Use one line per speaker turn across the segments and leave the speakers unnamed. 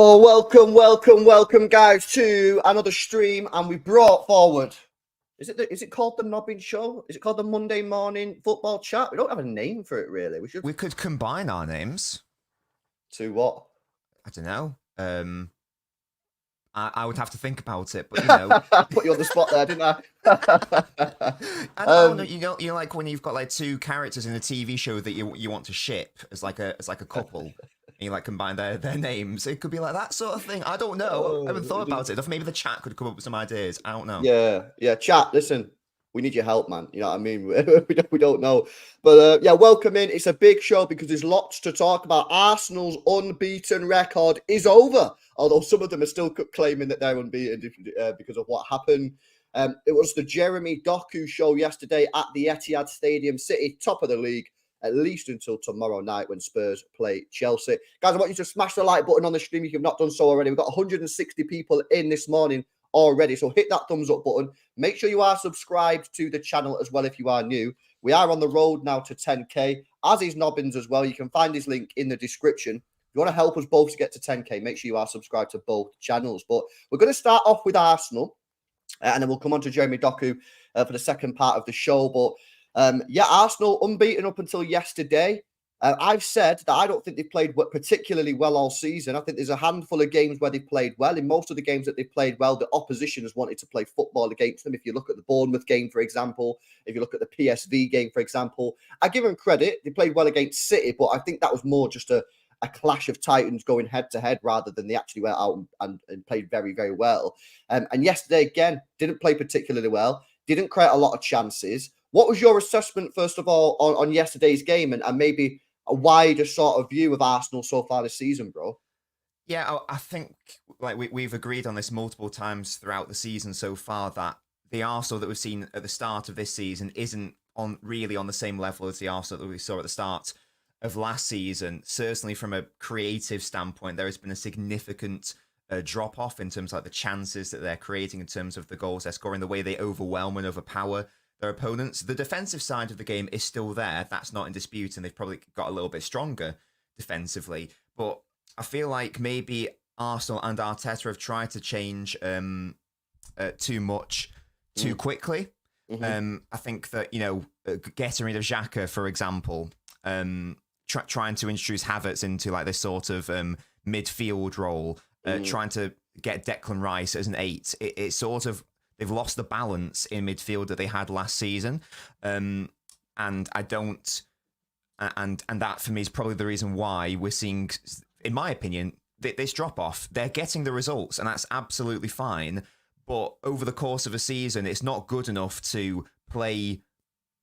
Oh, welcome, guys, to another stream, and we brought forward. Is it called the Nobbins Show? Is it called the Monday Morning Football Chat? We don't have a name for it, really.
We could combine our names.
To what?
I don't know. I would have to think about it, but you know,
put you on the spot there, didn't I?
I don't know. You know, like when you've got like two characters in a TV show that you want to ship as like a couple. And you like combine their names. It could be like that sort of thing. I don't know. I haven't thought about it. Maybe the chat could come up with some ideas. I don't know.
Yeah. Chat, listen, we need your help, man. You know what I mean? we don't know. But yeah, welcome in. It's a big show because there's lots to talk about. Arsenal's unbeaten record is over, although some of them are still claiming that they're unbeaten because of what happened. It was the Jeremy Doku show yesterday at the Etihad Stadium. City, top of the league, at least until tomorrow night when Spurs play Chelsea. Guys, I want you to smash the like button on the stream if you've not done so already. We've got 160 people in this morning already, so hit that thumbs up button. Make sure you are subscribed to the channel as well if you are new. We are on the road now to 10k, as is Nobbins as well. You can find his link in the description. If you want to help us both to get to 10k, make sure you are subscribed to both channels. But we're going to start off with Arsenal, and then we'll come on to Jeremy Doku for the second part of the show. But yeah, Arsenal unbeaten up until yesterday. I've said that I don't think they've played particularly well all season. I think there's a handful of games where they've played well. In most of the games that they've played well, the opposition has wanted to play football against them. If you look at the Bournemouth game, for example, if you look at the PSV game, for example, I give them credit. They played well against City, but I think that was more just a clash of titans going head to head rather than they actually went out and played very, very well. And yesterday, again, didn't play particularly well, didn't create a lot of chances. What was your assessment, first of all, on yesterday's game and maybe a wider sort of view of Arsenal so far this season, bro?
Yeah, I think like we've agreed on this multiple times throughout the season so far that the Arsenal that we've seen at the start of this season isn't really on the same level as the Arsenal that we saw at the start of last season. Certainly from a creative standpoint, there has been a significant drop off in terms of like the chances that they're creating, in terms of the goals they're scoring, the way they overwhelm and overpower their opponents. The defensive side of the game is still there. That's not in dispute, and they've probably got a little bit stronger defensively. But I feel like maybe Arsenal and Arteta have tried to change too much too quickly. I think that, you know, getting rid of Xhaka, for example, trying to introduce Havertz into like this sort of midfield role, trying to get Declan Rice as an 8. It's sort of, they've lost the balance in midfield that they had last season. And I don't, and that for me is probably the reason why we're seeing, in my opinion, this drop off. They're getting the results, and that's absolutely fine. But over the course of a season, it's not good enough to play,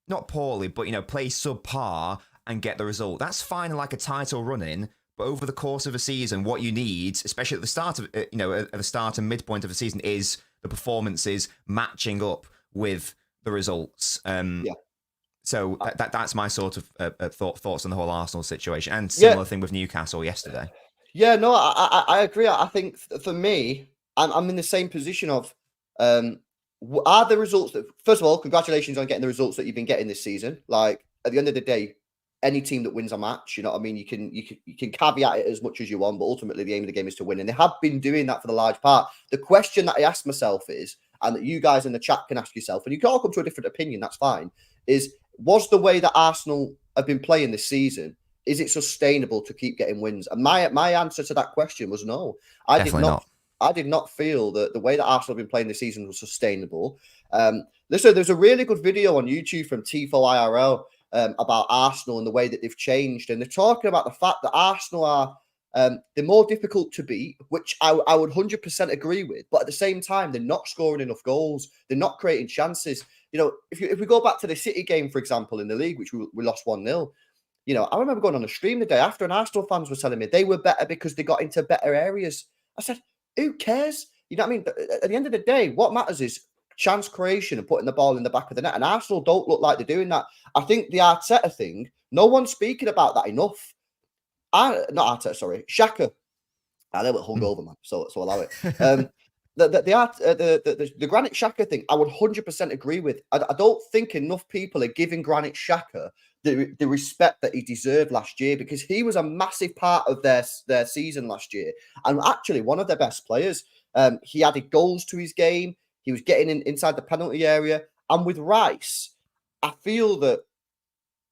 not poorly, but, you know, play subpar and get the result. That's fine in like a title run-in. But over the course of a season, what you need, especially at the start of, you know, at the start and midpoint of the season, is the performances matching up with the results. So that's my sort of thoughts on the whole Arsenal situation, and similar thing with Newcastle yesterday.
Yeah, no, I agree. I think for me, I'm in the same position of are the results that, first of all, congratulations on getting the results that you've been getting this season. Like, at the end of the day, any team that wins a match, you know what I mean, you can caveat it as much as you want, but ultimately the aim of the game is to win, and they have been doing that for the large part. The question that I ask myself is, and that you guys in the chat can ask yourself, and you can all come to a different opinion, that's fine, is, was the way that Arsenal have been playing this season, is it sustainable to keep getting wins? And my answer to that question was no. I did not feel that the way that Arsenal have been playing this season was sustainable. Listen, there's a really good video on YouTube from Tifo IRL about Arsenal and the way that they've changed. And they're talking about the fact that Arsenal are they're more difficult to beat, which I would 100% agree with. But at the same time, they're not scoring enough goals. They're not creating chances. You know, if we go back to the City game, for example, in the league, which we lost 1-0, you know, I remember going on a stream the day after, and Arsenal fans were telling me they were better because they got into better areas. I said, who cares? You know what I mean? At the end of the day, what matters is chance creation and putting the ball in the back of the net. And Arsenal don't look like they're doing that. I think the Arteta thing, no one's speaking about that enough. Not Arteta, sorry, Xhaka. I know it hungover, man, so allow it. The Granit Xhaka thing, I would 100% agree with. I don't think enough people are giving Granit Xhaka the respect that he deserved last year, because he was a massive part of their season last year, and actually one of their best players. He added goals to his game. He was getting inside the penalty area, and with Rice, I feel that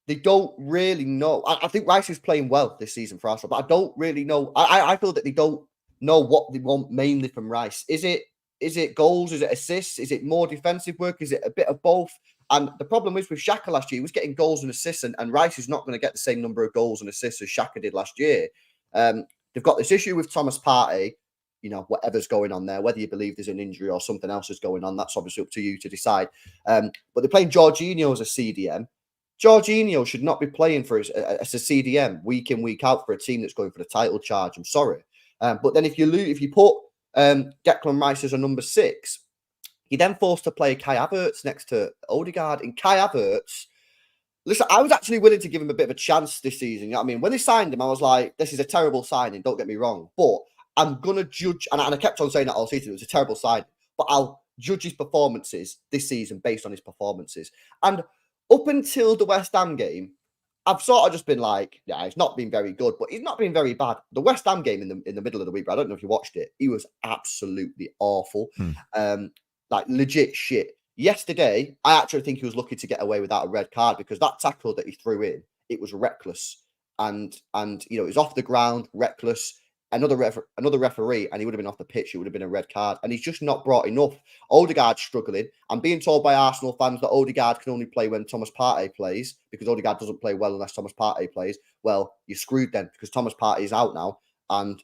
they don't really know. I think Rice is playing well this season for Arsenal, but I don't really know. I feel that they don't know what they want mainly from Rice. Is it goals? Is it assists? Is it more defensive work? Is it a bit of both? And the problem is with Xhaka last year, he was getting goals and assists, and Rice is not going to get the same number of goals and assists as Xhaka did last year. They've got this issue with Thomas Partey. Whatever's going on there, whether you believe there's an injury or something else is going on, that's obviously up to you to decide. But they're playing Jorginho as a CDM. Jorginho should not be playing as a CDM week in, week out for a team that's going for the title charge. I'm sorry. But then if you put Declan Rice as a number 6, you're then forced to play Kai Havertz next to Odegaard. And Kai Havertz, listen, I was actually willing to give him a bit of a chance this season. You know what I mean? When they signed him, I was like, this is a terrible signing, don't get me wrong. But I'm going to judge, and I kept on saying that all season, it was a terrible signing, but I'll judge his performances this season based on his performances. And up until the West Ham game, I've sort of just been like, yeah, he's not been very good, but he's not been very bad. The West Ham game in the middle of the week, I don't know if you watched it, he was absolutely awful. Like legit shit. Yesterday, I actually think he was lucky to get away without a red card, because that tackle that he threw in, it was reckless. And it was off the ground, reckless. Another referee, and he would have been off the pitch. It would have been a red card, and he's just not brought enough. Odegaard's struggling. I'm being told by Arsenal fans that Odegaard can only play when Thomas Partey plays, because Odegaard doesn't play well unless Thomas Partey plays. Well, you're screwed then, because Thomas Partey is out now, and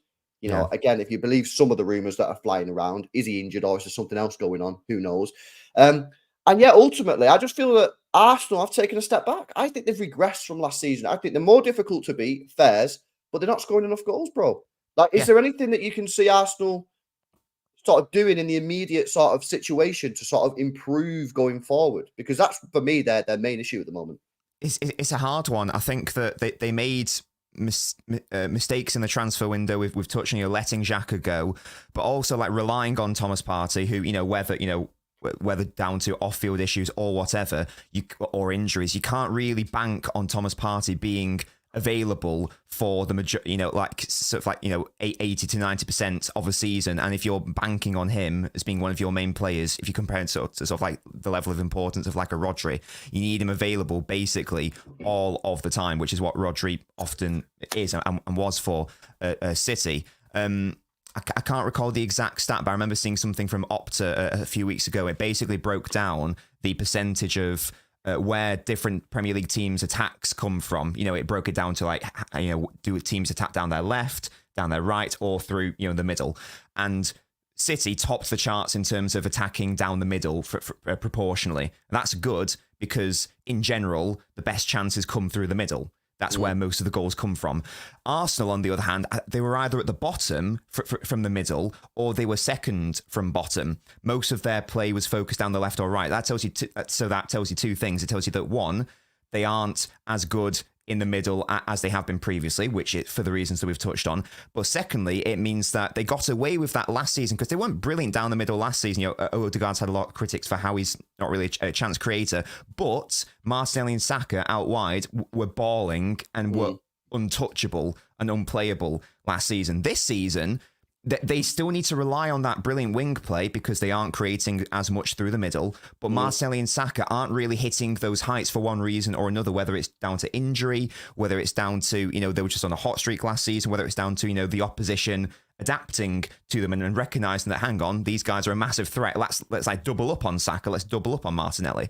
again, if you believe some of the rumours that are flying around, is he injured or is there something else going on? Who knows? And yeah, ultimately, I just feel that Arsenal have taken a step back. I think they've regressed from last season. I think they're more difficult to beat, fairs, but they're not scoring enough goals, bro. Like, is there anything that you can see Arsenal sort of doing in the immediate sort of situation to sort of improve going forward? Because that's, for me, their main issue at the moment.
It's a hard one. I think that they made mistakes in the transfer window. We've touched on letting Xhaka go, but also like relying on Thomas Partey, who whether down to off-field issues or whatever, or injuries, you can't really bank on Thomas Partey being available for the majority, 80 to 90% of a season. And if you're banking on him as being one of your main players, if you compare it to like the level of importance of like a Rodri, you need him available basically all of the time, which is what Rodri often is and was for City. I can't recall the exact stat, but I remember seeing something from Opta a few weeks ago. It basically broke down the percentage of where different Premier League teams' attacks come from. It broke it down to do teams attack down their left, down their right, or through the middle. And City topped the charts in terms of attacking down the middle proportionally. And that's good, because in general, the best chances come through the middle. That's where most of the goals come from. Arsenal, on the other hand, they were either at the bottom from the middle, or they were second from bottom. Most of their play was focused down the left or right. That tells you that tells you two things. It tells you that, one, they aren't as good in the middle as they have been previously, which for the reasons that we've touched on. But secondly, it means that they got away with that last season, because they weren't brilliant down the middle last season. Odegaard's had a lot of critics for how he's not really a chance creator, but Martinelli and Saka out wide were balling and were untouchable and unplayable last season. This season, they still need to rely on that brilliant wing play, because they aren't creating as much through the middle. But Martinelli and Saka aren't really hitting those heights for one reason or another, whether it's down to injury, whether it's down to, they were just on a hot streak last season, whether it's down to, the opposition adapting to them and recognizing that, hang on, these guys are a massive threat. Let's like double up on Saka. Let's double up on Martinelli.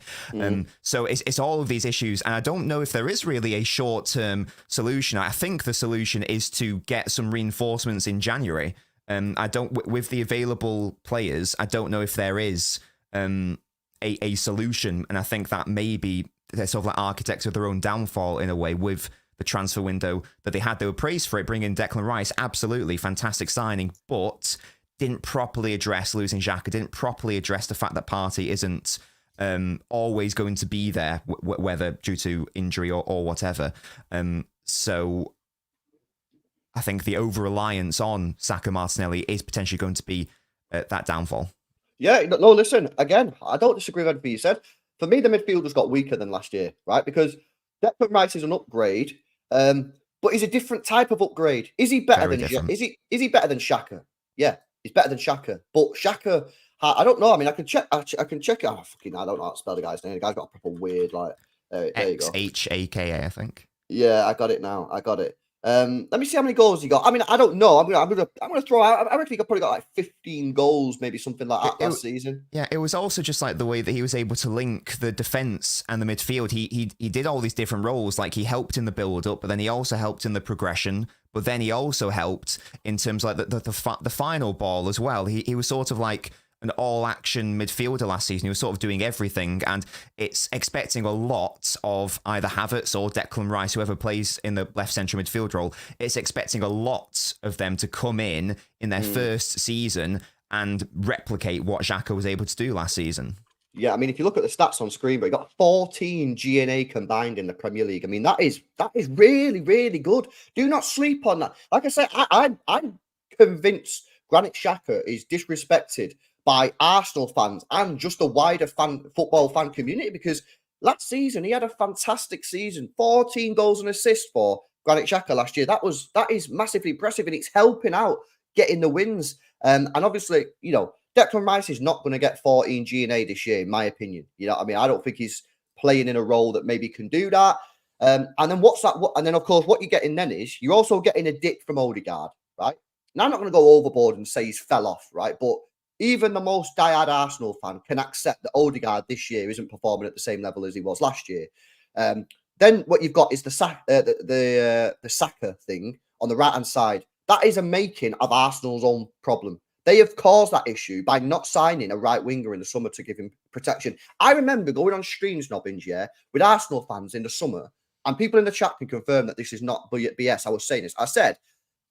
So it's all of these issues. And I don't know if there is really a short-term solution. I think the solution is to get some reinforcements in January. I don't, with the available players, I don't know if there is a solution, and I think that maybe they're sort of like architects of their own downfall in a way with the transfer window that they had. They were praised for it, bringing Declan Rice, absolutely fantastic signing, but didn't properly address losing Xhaka, didn't properly address the fact that Partey isn't always going to be there, whether due to injury or whatever. So I think the over-reliance on Saka Martinelli is potentially going to be that downfall.
Yeah, no, listen, again, I don't disagree with anything you said. For me, the midfielders got weaker than last year, right? Because Declan Rice is an upgrade, but he's a different type of upgrade. Is he better
Very
than
different.
is he better than Xhaka? Yeah, he's better than Xhaka. But Xhaka, I don't know. I mean, I can check. I can check it. Oh, fucking, I don't know how to spell the guy's name. The guy's got a proper weird like. There you go.
XHAKA, I think.
Yeah, I got it now. I got it. Let me see how many goals he got. I mean, I don't know. I'm gonna throw out. I reckon he probably got like 15 goals, maybe something like that last season.
Yeah, it was also just like the way that he was able to link the defense and the midfield. He did all these different roles. Like he helped in the build up, but then he also helped in the progression. But then he also helped in terms of like the final ball as well. He was sort of like an all-action midfielder last season. He was sort of doing everything, and it's expecting a lot of either Havertz or Declan Rice, whoever plays in the left central midfield role. It's expecting a lot of them to come in their first season and replicate what Xhaka was able to do last season.
Yeah, I mean, if you look at the stats on screen, but he got 14 GNA combined in the Premier League. I mean, that is really, really good. Do not sleep on that. Like I said, I'm convinced Granit Xhaka is disrespected by Arsenal fans and just the wider football fan community, because last season he had a fantastic season. 14 goals and assists for Granit Xhaka last year. That is massively impressive, and it's helping out getting the wins. And obviously, you know, Declan Rice is not going to get 14 GNA this year, in my opinion. You know what I mean? I don't think he's playing in a role that maybe can do that. And then and then of course, what you're getting then is you're also getting a dip from Odegaard, right? Now I'm not going to go overboard and say he's fell off, right? But even the most diehard Arsenal fan can accept that Odegaard this year isn't performing at the same level as he was last year. Then what you've got is the Saka thing on the right-hand side. That is a making of Arsenal's own problem. They have caused that issue by not signing a right winger in the summer to give him protection. I remember going on streams, Nobbins, with Arsenal fans in the summer, and people in the chat can confirm that this is not BS. I was saying this. I said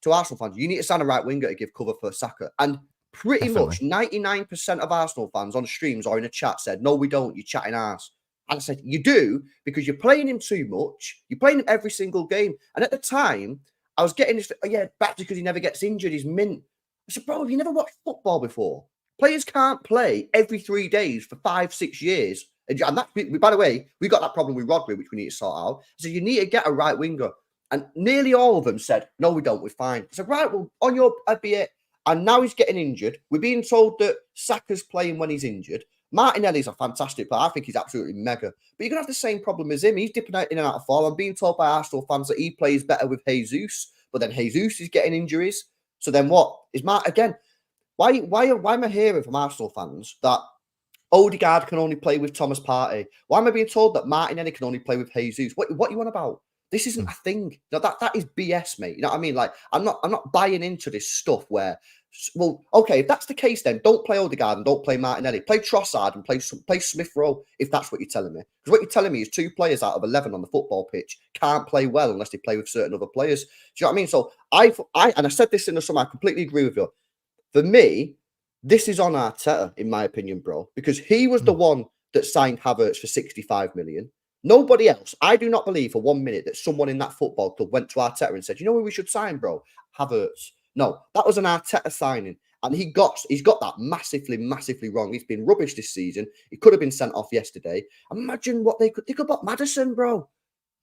to Arsenal fans, you need to sign a right winger to give cover for Saka. And pretty much 99% of Arsenal fans on streams or in a chat said, no, we don't. You're chatting arse. And I said, you do, because you're playing him too much. You're playing him every single game. And at the time, I was getting this, back because he never gets injured. He's mint. I said, bro, have you never watched football before? Players can't play every 3 days for 5-6 years. And that, by the way, we got that problem with Rodri, which we need to sort out. So you need to get a right winger. And nearly all of them said, no, we don't. We're fine. I said, right, well, on your, I'd be it. And now he's getting injured. We're being told that Saka's playing when he's injured. Martinelli's a fantastic player. I think he's absolutely mega. But you're going to have the same problem as him. He's dipping out in and out of form. I'm being told by Arsenal fans that he plays better with Jesus. But then Jesus is getting injuries. So then what? Is again, why am I hearing from Arsenal fans that Odegaard can only play with Thomas Partey? Why am I being told that Martinelli can only play with Jesus? What you want about? This isn't a thing. No, that is BS, mate. You know what I mean? Like, I'm not buying into this stuff where, well, okay, if that's the case, then don't play Odegaard and don't play Martinelli. Play Trossard and play Smith Rowe, if that's what you're telling me. Because what you're telling me is 2 players out of 11 on the football pitch can't play well unless they play with certain other players. Do you know what I mean? So I said this in the summer, I completely agree with you. For me, this is on Arteta, in my opinion, bro, because he was the one that signed Havertz for 65 million. Nobody else. I do not believe for 1 minute that someone in that football club went to Arteta and said, you know who we should sign, bro? Havertz. No, that was an Arteta signing. And he's got that massively wrong. He's been rubbish this season. He could have been sent off yesterday. Imagine what they could buy Maddison, bro.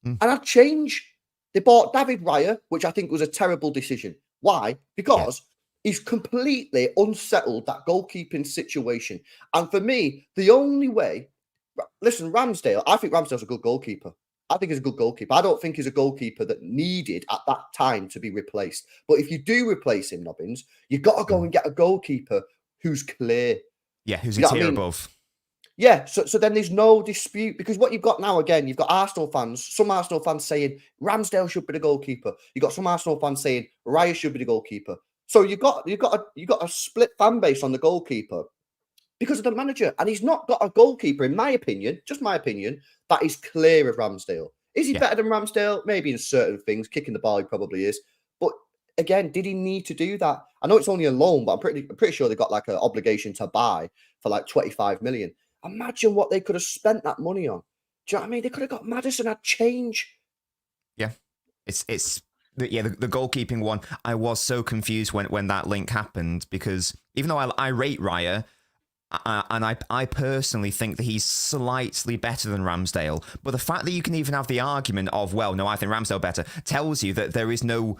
And I'd change. They bought David Raya, which I think was a terrible decision. Why? Because he's completely unsettled that goalkeeping situation. And for me, the only way, listen, Ramsdale, I think Ramsdale's a good goalkeeper. I think he's a good goalkeeper. I don't think he's a goalkeeper that needed at that time to be replaced. But if you do replace him, Nobbins, you've got to go and get a goalkeeper who's clear.
Yeah, who's a tier above.
Yeah, so then there's no dispute, because what you've got now, again, you've got Arsenal fans, some Arsenal fans saying Ramsdale should be the goalkeeper. You've got some Arsenal fans saying Raya should be the goalkeeper. So you've got a split fan base on the goalkeeper because of the manager, and he's not got a goalkeeper, in my opinion, just my opinion, that is clear of Ramsdale. Is he better than Ramsdale? Maybe in certain things. Kicking the ball, he probably is. But again, did he need to do that? I know it's only a loan, but I'm pretty sure they got like an obligation to buy for like 25 million. Imagine what they could have spent that money on. Do you know what I mean? They could have got Maddison at change.
Yeah, it's the goalkeeping one. I was so confused when that link happened, because even though I rate Raya, I personally think that he's slightly better than Ramsdale. But the fact that you can even have the argument of, well, no, I think Ramsdale better, tells you that there is no,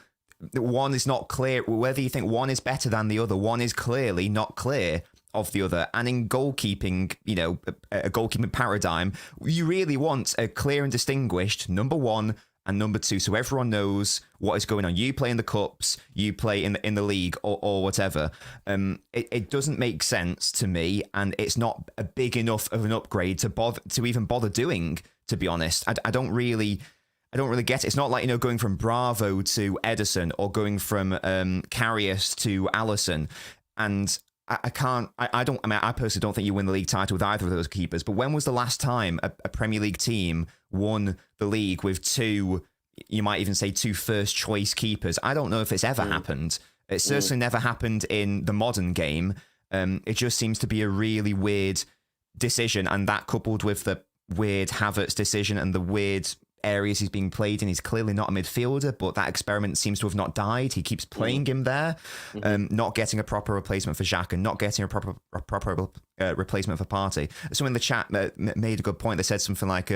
one is not clear. Whether you think one is better than the other, one is clearly not clear of the other. And in goalkeeping, you know, a goalkeeping paradigm, you really want a clear and distinguished number one and number two, so everyone knows what is going on. You play in the cups, you play in the league, or whatever. It doesn't make sense to me, and it's not a big enough of an upgrade to even bother doing. To be honest, I don't really get it. It's not like, you know, going from Bravo to Edison or going from Karius to Allison. And I personally don't think you win the league title with either of those keepers. But when was the last time a Premier League team won the league with two, you might even say two first choice keepers? I don't know if it's ever happened. It certainly never happened in the modern game. It just seems to be a really weird decision. And that coupled with the weird Havertz decision and the weird areas he's being played in. He's clearly not a midfielder, but that experiment seems to have not died. He keeps playing him there, not getting a proper replacement for Xhaka, not getting a proper replacement for Partey. Someone in the chat made a good point. They said something like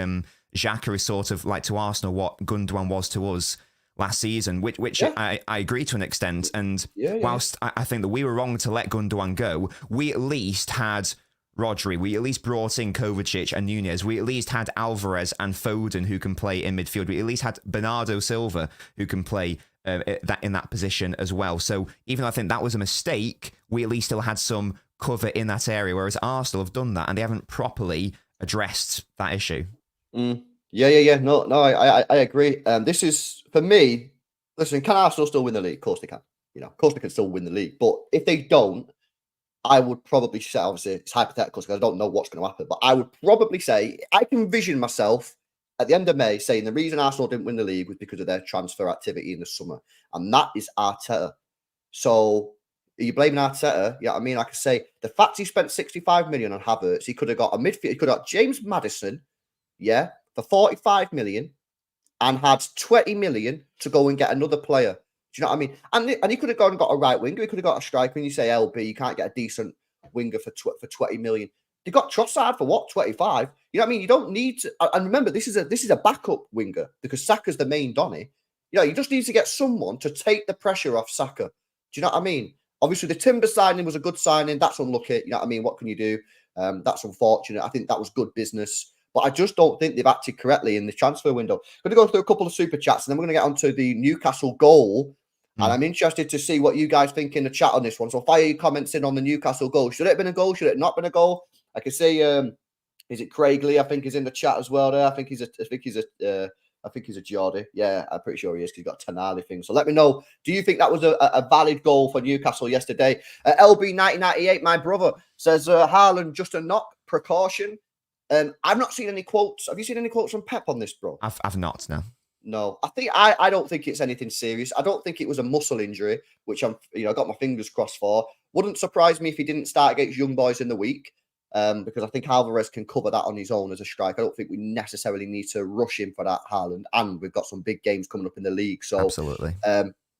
Xhaka is sort of like to Arsenal what Gundogan was to us last season, which I agree to an extent. And whilst I think that we were wrong to let Gundogan go, we at least had Rodri, we at least brought in Kovacic and Nunez. We at least had Alvarez and Foden who can play in midfield. We at least had Bernardo Silva who can play in that position as well. So even though I think that was a mistake, we at least still had some cover in that area, whereas Arsenal have done that and they haven't properly addressed that issue.
Yeah. No, I agree. This is, for me, listen, can Arsenal still win the league? Of course they can. You know, of course they can still win the league. But if they don't, I would probably say, obviously, it's hypothetical because I don't know what's going to happen, but I would probably say I can envision myself at the end of May saying the reason Arsenal didn't win the league was because of their transfer activity in the summer, and that is Arteta. So are you blaming Arteta? Yeah, I mean, like I say, the fact he spent 65 million on Havertz, he could have got a midfield, he could have got James Maddison, for 45 million, and had 20 million to go and get another player. Do you know what I mean? And he could have gone and got a right winger. He could have got a striker. When you say LB, you can't get a decent winger for 20 million. They got Trossard for what? 25. You know what I mean? You don't need to. And remember, this is a backup winger because Saka's the main Donny. You know, you just need to get someone to take the pressure off Saka. Do you know what I mean? Obviously, the Timber signing was a good signing. That's unlucky. You know what I mean? What can you do? That's unfortunate. I think that was good business. But I just don't think they've acted correctly in the transfer window. I'm going to go through a couple of super chats and then we're going to get onto the Newcastle goal. And I'm interested to see what you guys think in the chat on this one. So fire your comments in on the Newcastle goal. Should it have been a goal? Should it not been a goal? I can see, is it Craig Lee? I think he's in the chat as well there. I think he's a Geordie. Yeah, I'm pretty sure he is because he's got a Tonali thing. So let me know. Do you think that was a valid goal for Newcastle yesterday? LB1998, my brother, says Haaland just a knock, precaution. I've not seen any quotes. Have you seen any quotes from Pep on this, bro?
I've not, no.
No, I don't think it's anything serious. I don't think it was a muscle injury, which I got my fingers crossed for. Wouldn't surprise me if he didn't start against Young Boys in the week, because I think Alvarez can cover that on his own as a striker. I don't think we necessarily need to rush him for that, Haaland, and we've got some big games coming up in the league. So
absolutely.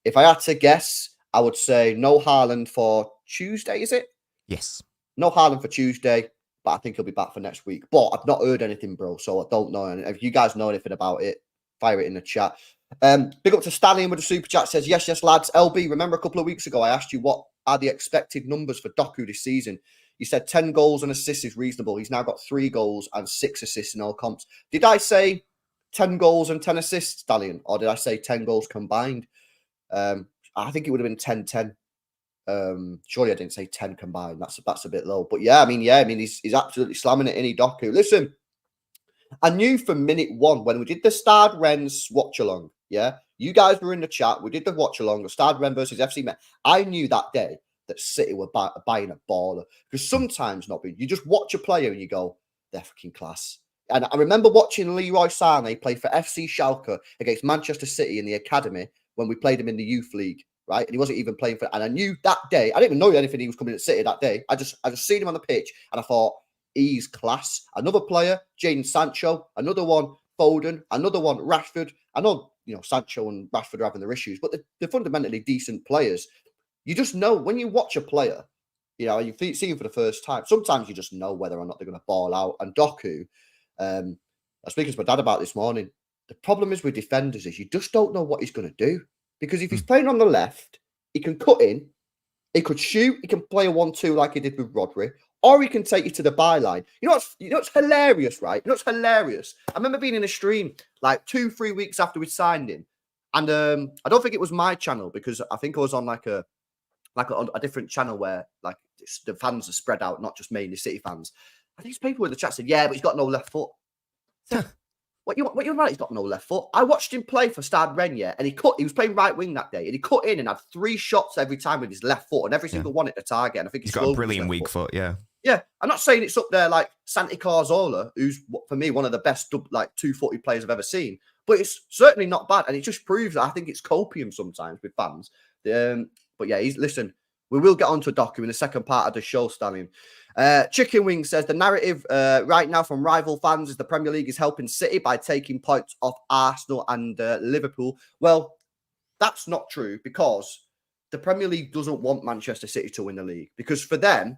If I had to guess, I would say no Haaland for Tuesday. Is it?
Yes.
No Haaland for Tuesday, but I think he'll be back for next week. But I've not heard anything, bro, so I don't know. And if you guys know anything about it, fire it in the chat. Big up to Stallion with the super chat, says, yes, lads. LB, remember a couple of weeks ago, I asked you what are the expected numbers for Doku this season. You said 10 goals and assists is reasonable. He's now got 3 goals and 6 assists in all comps. Did I say 10 goals and 10 assists, Stallion? Or did I say 10 goals combined? I think it would have been 10-10. Surely I didn't say 10 combined. That's a bit low. But I mean, he's absolutely slamming it in Doku. Listen, I knew from minute one when we did the Stade Rennes watch along. Yeah, you guys were in the chat. We did the watch along of Stade Rennes versus FC Metz. I knew that day that City were buying a baller because sometimes, Nobby, you just watch a player and you go, they're fucking class. And I remember watching Leroy Sané play for FC Schalke against Manchester City in the academy when we played him in the youth league, right? And he wasn't even playing for. And I knew that day. I didn't even know anything. He was coming at City that day. I just seen him on the pitch and I thought, he's class. Another player, Jadon Sancho. Another one, Foden. Another one, Rashford. I know, Sancho and Rashford are having their issues, but they're fundamentally decent players. You just know when you watch a player, You know, you see him for the first time. Sometimes you just know whether or not they're going to ball out. And Doku, I was speaking to my dad about this morning. The problem is with defenders is you just don't know what he's going to do. Because if he's playing on the left, he can cut in, he could shoot, he can play a 1-2 like he did with Rodri, or he can take you to the byline. You know what's hilarious, right? You know what's hilarious? I remember being in a stream like 2-3 weeks after we signed him. And I don't think it was my channel because I think I was on like a different channel where like the fans are spread out, not just mainly City fans. I think people in the chat said, "Yeah, but he's got no left foot." What you mean? He's got no left foot. I watched him play for Stade Rennes, yeah, and he was playing right wing that day, and he cut in and had 3 shots every time with his left foot, and every single one at the target. And I think
he's got a brilliant weak foot. Yeah.
Yeah, I'm not saying it's up there like Santi Cazorla, who's for me one of the best like 2-footed players I've ever seen, but it's certainly not bad, and it just proves that I think it's copium sometimes with fans. But yeah, listen. We will get on to Doku in the second part of the show, Stallion. Chicken Wing says the narrative right now from rival fans is the Premier League is helping City by taking points off Arsenal and Liverpool. Well, that's not true because the Premier League doesn't want Manchester City to win the league because for them,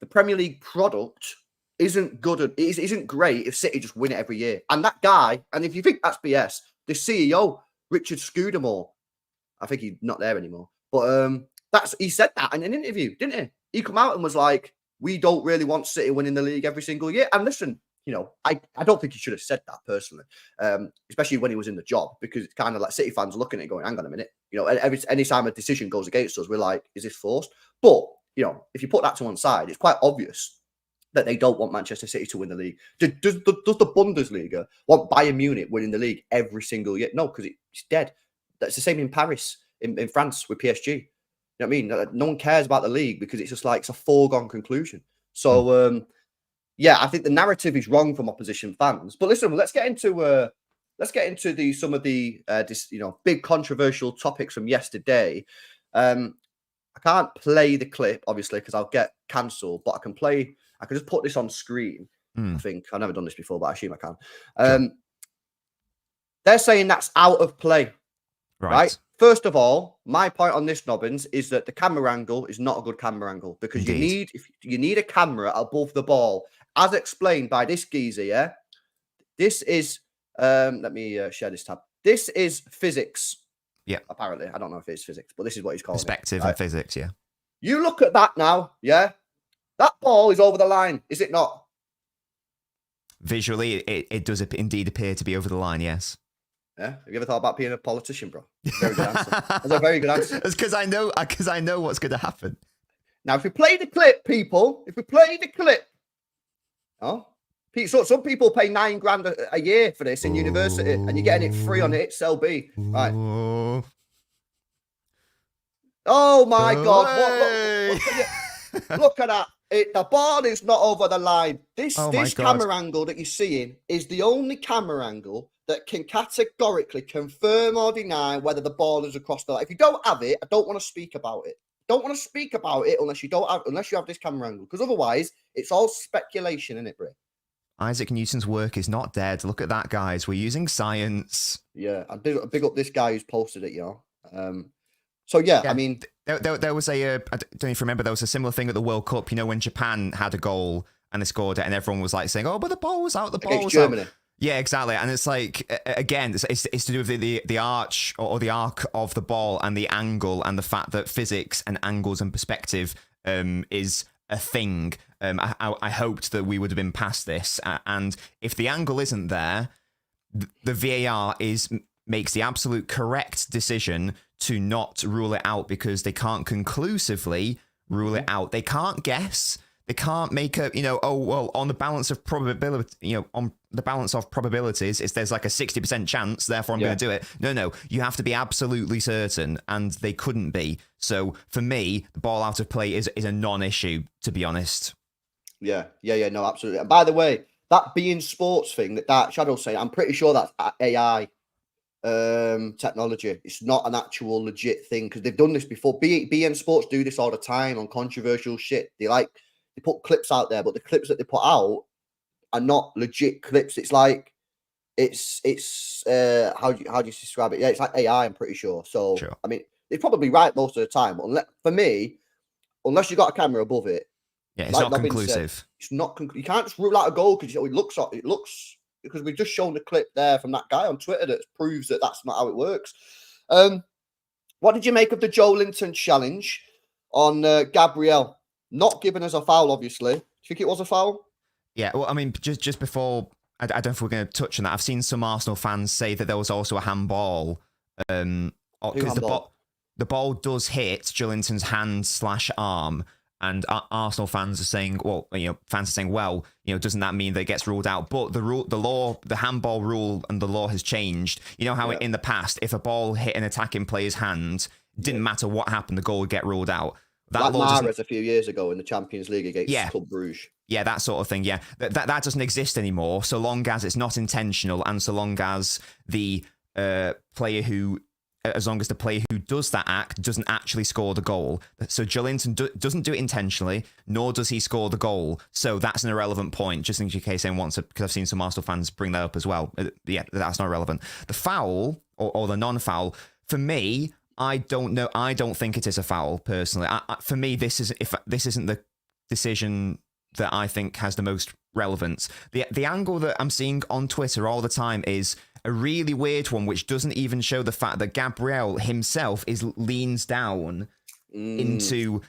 the Premier League product isn't good. It isn't great if City just win it every year. And that guy, and if you think that's BS, the CEO, Richard Scudamore, I think he's not there anymore, but he said that in an interview, didn't he? He come out and was like, we don't really want City winning the league every single year. And listen, you know, I don't think he should have said that personally, especially when he was in the job, because it's kind of like City fans looking at it going, hang on a minute. You know, any time a decision goes against us, we're like, is this forced? But, you know, if you put that to one side, it's quite obvious that they don't want Manchester City to win the league. Does the Bundesliga want Bayern Munich winning the league every single year? No, because it's dead. That's the same in Paris, in France with PSG. You know what I mean? No one cares about the league because it's just like it's a foregone conclusion. So, yeah, I think the narrative is wrong from opposition fans. But listen, let's get into some of the big controversial topics from yesterday. I can't play the clip obviously because I'll get cancelled, but I can just put this on screen. I think I've never done this before, but I assume I can.
Sure.
They're saying that's out of play.
Right.
First of all, my point on this, Nobbins, is that the camera angle is not a good camera angle because you need a camera above the ball, as explained by this geezer. Yeah, this is. Let me share this tab. This is physics.
Yeah.
Apparently, I don't know if it's physics, but this is what he's calling
perspective and physics. Yeah.
You look at that now. Yeah, that ball is over the line, is it not?
Visually, it does indeed appear to be over the line. Yes.
Yeah. Have you ever thought about being a politician, bro? Very good answer. That's a very good answer.
It's because I know what's going to happen.
Now, if we play the clip, people, oh, so some people pay $9,000 a year for this in university, and you're getting it free on the XLB, right? Oh my God! Look at that! The ball is not over the line. This camera angle that you're seeing is the only camera angle that can categorically confirm or deny whether the ball is across the line. If you don't have it, I don't want to speak about it. Don't want to speak about it unless you have this camera angle, because otherwise it's all speculation, isn't it, Brit?
Isaac Newton's work is not dead. Look at that, guys. We're using science.
Yeah, I big up this guy who's posted it, you know. So yeah, I mean,
there was I don't know if you remember, there was a similar thing at the World Cup. You know, when Japan had a goal and they scored it, and everyone was like saying, "Oh, but the ball was out. The ball was
Germany."
Out. Yeah, exactly. And it's like, again, it's to do with the arch or the arc of the ball and the angle and the fact that physics and angles and perspective is a thing. I hoped that we would have been past this. And if the angle isn't there, the VAR makes the absolute correct decision to not rule it out because they can't conclusively rule it out. They can't guess. They can't make a, on the balance of probability, on the balance of probabilities, there's like a 60% chance, therefore I'm going to do it. No, you have to be absolutely certain, and they couldn't be. So for me, the ball out of play is a non-issue, to be honest.
Yeah, no, absolutely. And by the way, that being sports thing that Shadow's saying, I'm pretty sure that's AI technology. It's not an actual legit thing because they've done this before. BN Sports do this all the time on controversial shit. They put clips out there, but the clips that they put out are not legit clips. It's like it's how do you describe it? Yeah, it's like AI, I'm pretty sure. So sure. I mean, they're probably right most of the time. But for me, unless you got a camera above it.
Yeah, it's not conclusive.
Said, it's not. You can't just rule out a goal because it looks because we've just shown the clip there from that guy on Twitter that proves that that's not how it works. What did you make of the Joe Linton challenge on Gabriel? Not given as a foul, obviously. Do you think it was a foul?
Yeah, well, I mean, just before, I don't know if we're going to touch on that. I've seen some Arsenal fans say that there was also a handball. Because the ball does hit Joelinton's hand/arm, and Arsenal fans are saying, well, doesn't that mean that it gets ruled out? But the handball rule and the law has changed. You know how in the past, if a ball hit an attacking player's hand, didn't matter what happened, the goal would get ruled out.
That law Mahrez a few years ago in the Champions League against Club Brugge. Yeah,
that sort of thing. Yeah, that doesn't exist anymore. So long as it's not intentional, and so long as the player who does that act doesn't actually score the goal. So Joelinton doesn't do it intentionally, nor does he score the goal. So that's an irrelevant point, just in case anyone wants to, because I've seen some Arsenal fans bring that up as well. Yeah, that's not relevant. The foul, or the non-foul, for me, I don't know. I don't think it is a foul, personally. For me, this isn't the decision that I think has the most relevance. The angle that I'm seeing on Twitter all the time is a really weird one, which doesn't even show the fact that Gabriel himself leans down into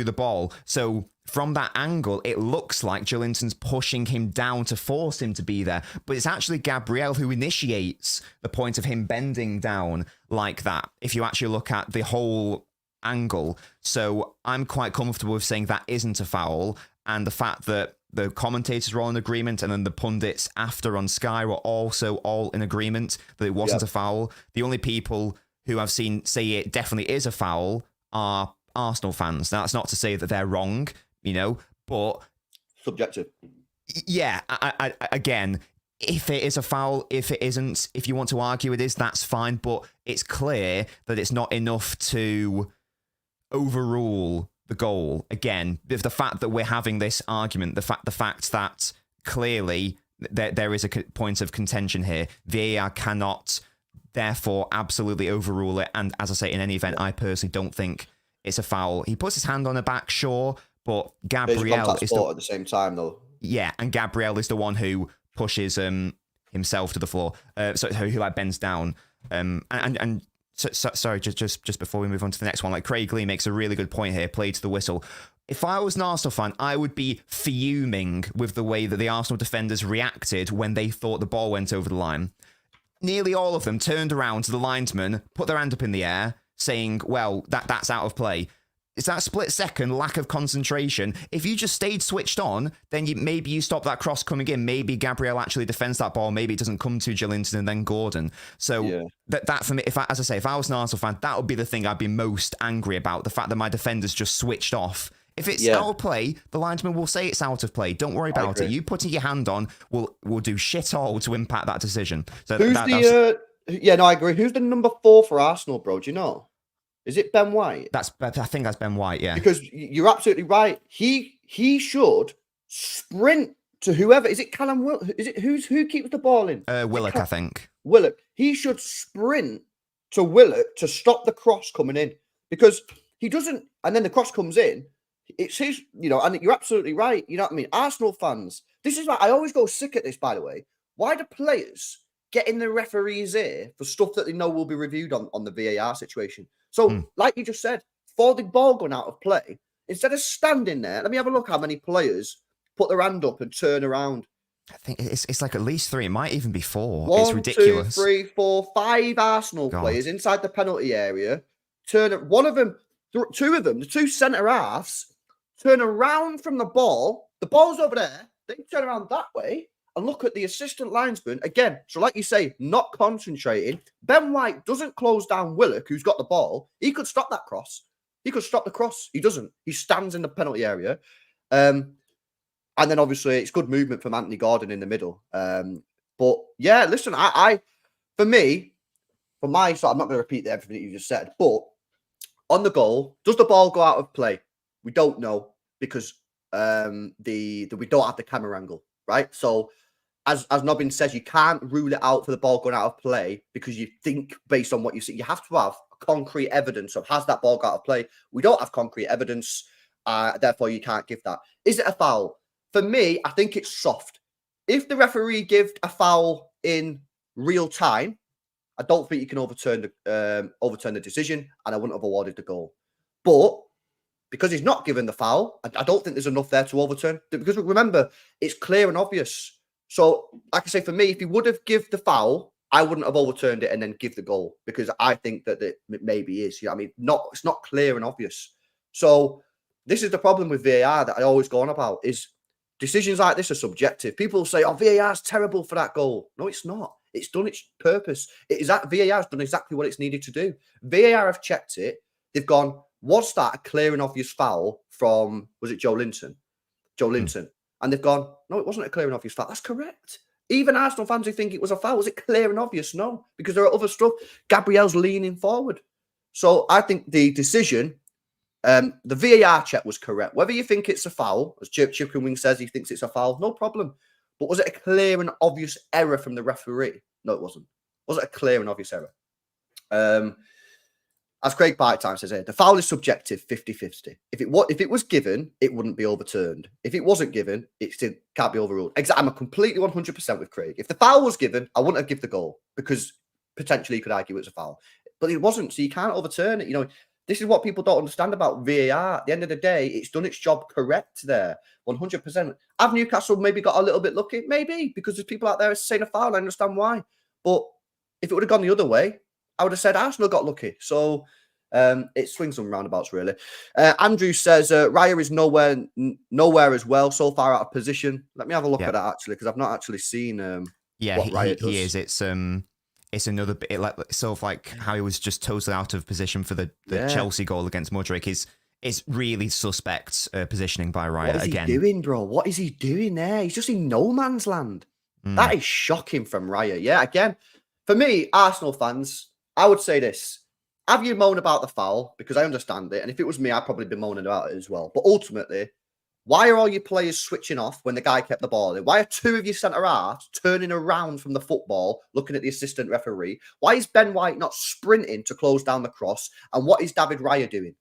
the ball. So from that angle, it looks like Joelinton's pushing him down to force him to be there, but it's actually Gabriel who initiates the point of him bending down like that, if you actually look at the whole angle. So I'm quite comfortable with saying that isn't a foul, and the fact that the commentators were all in agreement, and then the pundits after on Sky were also all in agreement that it wasn't a foul. The only people who I've seen say it definitely is a foul are Arsenal fans. Now, that's not to say that they're wrong, but
subjective.
Yeah, I again, if it is a foul, if it isn't, if you want to argue it is, that's fine. But it's clear that it's not enough to overrule the goal. Again, the fact that we're having this argument, the fact that clearly there is a point of contention here, VAR cannot therefore absolutely overrule it. And as I say, in any event, I personally don't think it's a foul. He puts his hand on the back, sure, but Gabriel is
at the same time, though.
Yeah, and Gabriel is the one who pushes himself to the floor. So who bends down. Sorry, just before we move on to the next one, Craig Lee makes a really good point here, play to the whistle. If I was an Arsenal fan, I would be fuming with the way that the Arsenal defenders reacted when they thought the ball went over the line. Nearly all of them turned around to the linesman, put their hand up in the air, saying, well, that's out of play. It's that split second lack of concentration. If you just stayed switched on, then maybe you stop that cross coming in. Maybe Gabriel actually defends that ball. Maybe it doesn't come to Joelinton and then Gordon. So that for me, if I was an Arsenal fan, that would be the thing I'd be most angry about. The fact that my defenders just switched off. If it's out of play, the linesman will say it's out of play. Don't worry about it. You putting your hand on will do shit all to impact that decision. So
I agree. Who's the number 4 for Arsenal, bro? Do you know? Is it Ben White?
I think that's Ben White, yeah.
Because you're absolutely right. He should sprint to whoever. Is it Callum Willock? Is it who keeps the ball in?
Willock, I think.
Willock. He should sprint to Willock to stop the cross coming in, because he doesn't. And then the cross comes in. It's his, and you're absolutely right. You know what I mean? Arsenal fans. This is why I always go sick at this, by the way. Why do players get in the referee's ear for stuff that they know will be reviewed on the VAR situation? So, like you just said, for the ball going out of play, instead of standing there, let me have a look how many players put their hand up and turn around.
I think it's like at least 3. It might even be 4.
1,
it's ridiculous.
2, 3, 4, 5 Arsenal players inside the penalty area. Two of them, the 2 centre halves, turn around from the ball. The ball's over there. They turn around that way and look at the assistant linesman again. So, like you say, not concentrating. Ben White doesn't close down Willock, who's got the ball. He could stop that cross. He could stop the cross. He doesn't. He stands in the penalty area. And then, obviously, it's good movement from Anthony Gordon in the middle. But, yeah, listen, for my side, I'm not going to repeat everything that you just said. But on the goal, does the ball go out of play? We don't know, because we don't have the camera angle, right? So, as Nobbins says, you can't rule it out for the ball going out of play because you think based on what you see. You have to have concrete evidence of has that ball got out of play. We don't have concrete evidence. Therefore, you can't give that. Is it a foul? For me, I think it's soft. If the referee gives a foul in real time, I don't think you can overturn the decision, and I wouldn't have awarded the goal. But because he's not given the foul, I don't think there's enough there to overturn. Because remember, it's clear and obvious. So, like I say, for me, if he would have given the foul, I wouldn't have overturned it and then give the goal, because I think that it maybe is. You know what I mean? It's not clear and obvious. So this is the problem with VAR that I always go on about, is decisions like this are subjective. People say, oh, VAR is terrible for that goal. No, it's not. It's done its purpose. VAR has done exactly what it's needed to do. VAR have checked it. They've gone, was that a clear and obvious foul from, was it Joe Linton? And they've gone, no, it wasn't a clear and obvious foul. That's correct. Even Arsenal fans who think it was a foul, was it clear and obvious? No, because there are other stuff. Gabriel's leaning forward. So I think the decision, the VAR check was correct. Whether you think it's a foul, as Chicken Wing says, he thinks it's a foul, no problem. But was it a clear and obvious error from the referee? No, it wasn't. Was it a clear and obvious error? As Craig Bytime says here, the foul is subjective, 50-50. If it was given, it wouldn't be overturned. If it wasn't given, it still can't be overruled. I'm completely 100% with Craig. If the foul was given, I wouldn't have given the goal, because potentially you could argue it's a foul. But it wasn't, so you can't overturn it. You know, this is what people don't understand about VAR. At the end of the day, it's done its job correct there, 100%. Have Newcastle maybe got a little bit lucky? Maybe, because there's people out there saying a foul. I understand why. But if it would have gone the other way, I would have said Arsenal got lucky. So it swings and roundabouts, really. Andrew says Raya is nowhere as well, so far out of position. Let me have a look at that, actually, because I've not actually seen what Raya does.
He is. It's another bit, like sort of like how he was just totally out of position for the Chelsea goal against Mudryk. Is really suspect positioning by Raya again.
What is he doing, bro? What is he doing there? He's just in no man's land. That is shocking from Raya. Yeah, again, for me, Arsenal fans, I would say this. Have you moaned about the foul? Because I understand it. And if it was me, I'd probably be moaning about it as well. But ultimately, why are all your players switching off when the guy kept the ball in? Why are two of your centre-halves turning around from the football, looking at the assistant referee? Why is Ben White not sprinting to close down the cross? And what is David Raya doing?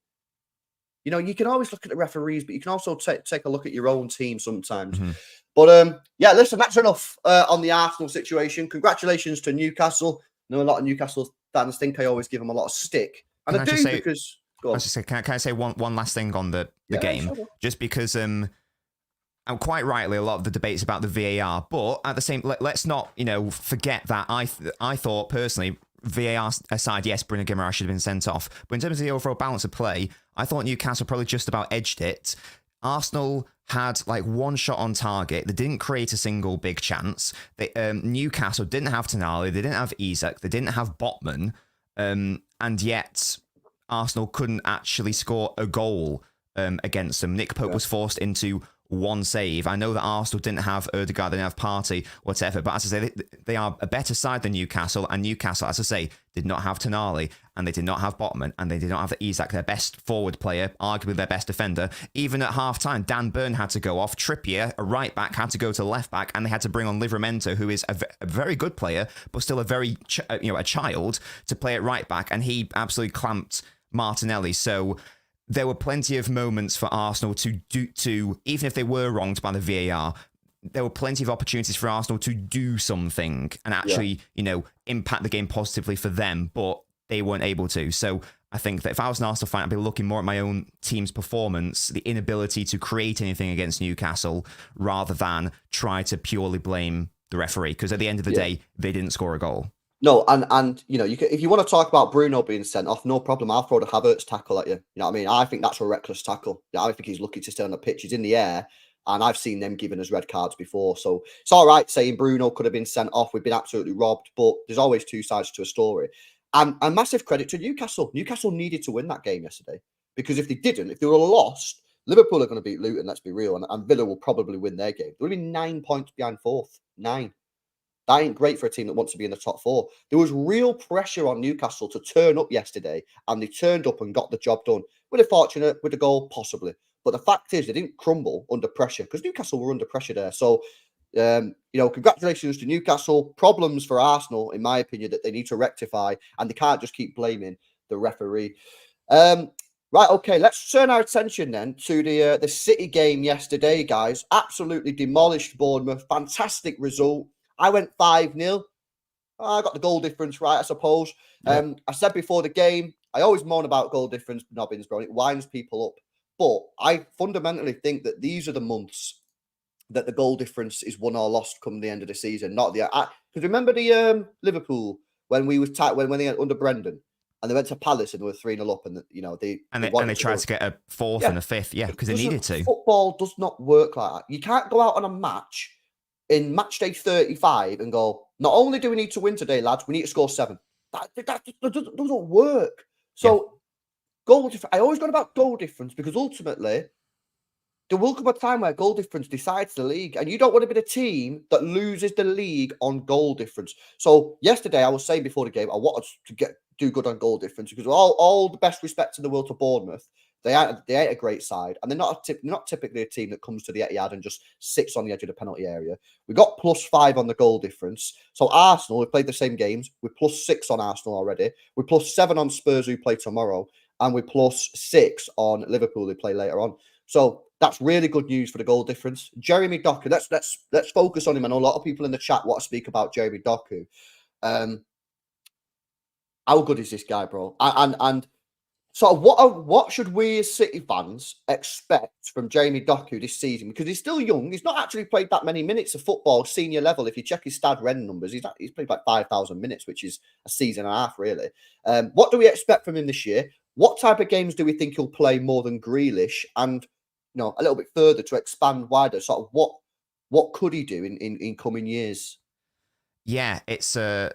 You know, you can always look at the referees, but you can also take a look at your own team sometimes. But yeah, listen, that's enough on the Arsenal situation. Congratulations to Newcastle. I know a lot of Newcastle fans think I always give them a lot of stick. And I do, because...
Can I say one last thing on the game? Sure. Just because and quite rightly, a lot of the debates about the VAR, but at the same, let's not forget that I thought personally, VAR aside, yes, Bruno Guimaraes should have been sent off, but in terms of the overall balance of play, I thought Newcastle probably just about edged it. Arsenal had like one shot on target. They didn't create a single big chance. Newcastle didn't have Tonali. They didn't have Isak. They didn't have Botman. And yet Arsenal couldn't actually score a goal against them. Nick Pope was forced into one save. I know that Arsenal didn't have Ødegaard, they didn't have Partey, whatever, but as I say, they are a better side than Newcastle, and Newcastle, as I say, did not have Tonali, and they did not have Botman, and they did not have Isak, their best forward player, arguably their best defender. Even at half-time, Dan Burn had to go off, Trippier, a right-back, had to go to left-back, and they had to bring on Livramento, who is a very good player, but still a very, a child, to play at right-back, and he absolutely clamped Martinelli. So there were plenty of moments for Arsenal to even if they were wronged by the VAR, there were plenty of opportunities for Arsenal to do something and actually, impact the game positively for them, but they weren't able to. So I think that if I was an Arsenal fan, I'd be looking more at my own team's performance, the inability to create anything against Newcastle, rather than try to purely blame the referee, because at the end of the day, they didn't score a goal.
No, and if you want to talk about Bruno being sent off, no problem. I'll throw the Havertz tackle at you. You know what I mean? I think that's a reckless tackle. I think he's lucky to stay on the pitch. He's in the air, and I've seen them given as red cards before. So it's all right saying Bruno could have been sent off. We've been absolutely robbed, but there's always two sides to a story. And massive credit to Newcastle. Newcastle needed to win that game yesterday, because if they didn't, if they would have lost, Liverpool are going to beat Luton, let's be real, and Villa will probably win their game. They would have been 9 points behind fourth. 9. That ain't great for a team that wants to be in the top 4. There was real pressure on Newcastle to turn up yesterday, and they turned up and got the job done. Were they fortunate with the goal? Possibly. But the fact is, they didn't crumble under pressure, because Newcastle were under pressure there. So, congratulations to Newcastle. Problems for Arsenal, in my opinion, that they need to rectify, and they can't just keep blaming the referee. Right, Right, okay, let's turn our attention then to the City game yesterday, guys. Absolutely demolished Bournemouth. Fantastic result. I went 5-0. I got the goal difference right, I suppose.
Yeah.
I said before the game, I always moan about goal difference, Nobbins, bro. It winds people up. But I fundamentally think that these are the months that the goal difference is won or lost come the end of the season, not the because remember the Liverpool when we was tight when they had under Brendan and they went to Palace and they were 3-0 up and they
And they tried to get a fourth and a fifth, because they needed to.
Football does not work like that. You can't go out on a match in match day 35 and go, not only do we need to win today, lads, we need to score 7. That doesn't work. So goal difference. I always got about goal difference because ultimately there will come a time where goal difference decides the league, and you don't want to be the team that loses the league on goal difference. So yesterday, I was saying before the game, I wanted to do good on goal difference because all the best respect in the world to Bournemouth. They ain't a great side, and they're not typically a team that comes to the Etihad and just sits on the edge of the penalty area. We got +5 on the goal difference. So Arsenal, we played the same games. We're +6 on Arsenal already. We're +7 on Spurs, who play tomorrow, and we're +6 on Liverpool, who play later on. So that's really good news for the goal difference. Jeremy Doku, let's focus on him. I know a lot of people in the chat want to speak about Jeremy Doku. How good is this guy, bro? And so what should we as City fans expect from Jeremy Doku this season? Because he's still young. He's not actually played that many minutes of football senior level. If you check his Stad Ren numbers, he's played like 5,000 minutes, which is a season and a half, really. What do we expect from him this year? What type of games do we think he'll play more than Grealish? And a little bit further to expand wider, sort of what could he do in coming years?
Yeah, it's a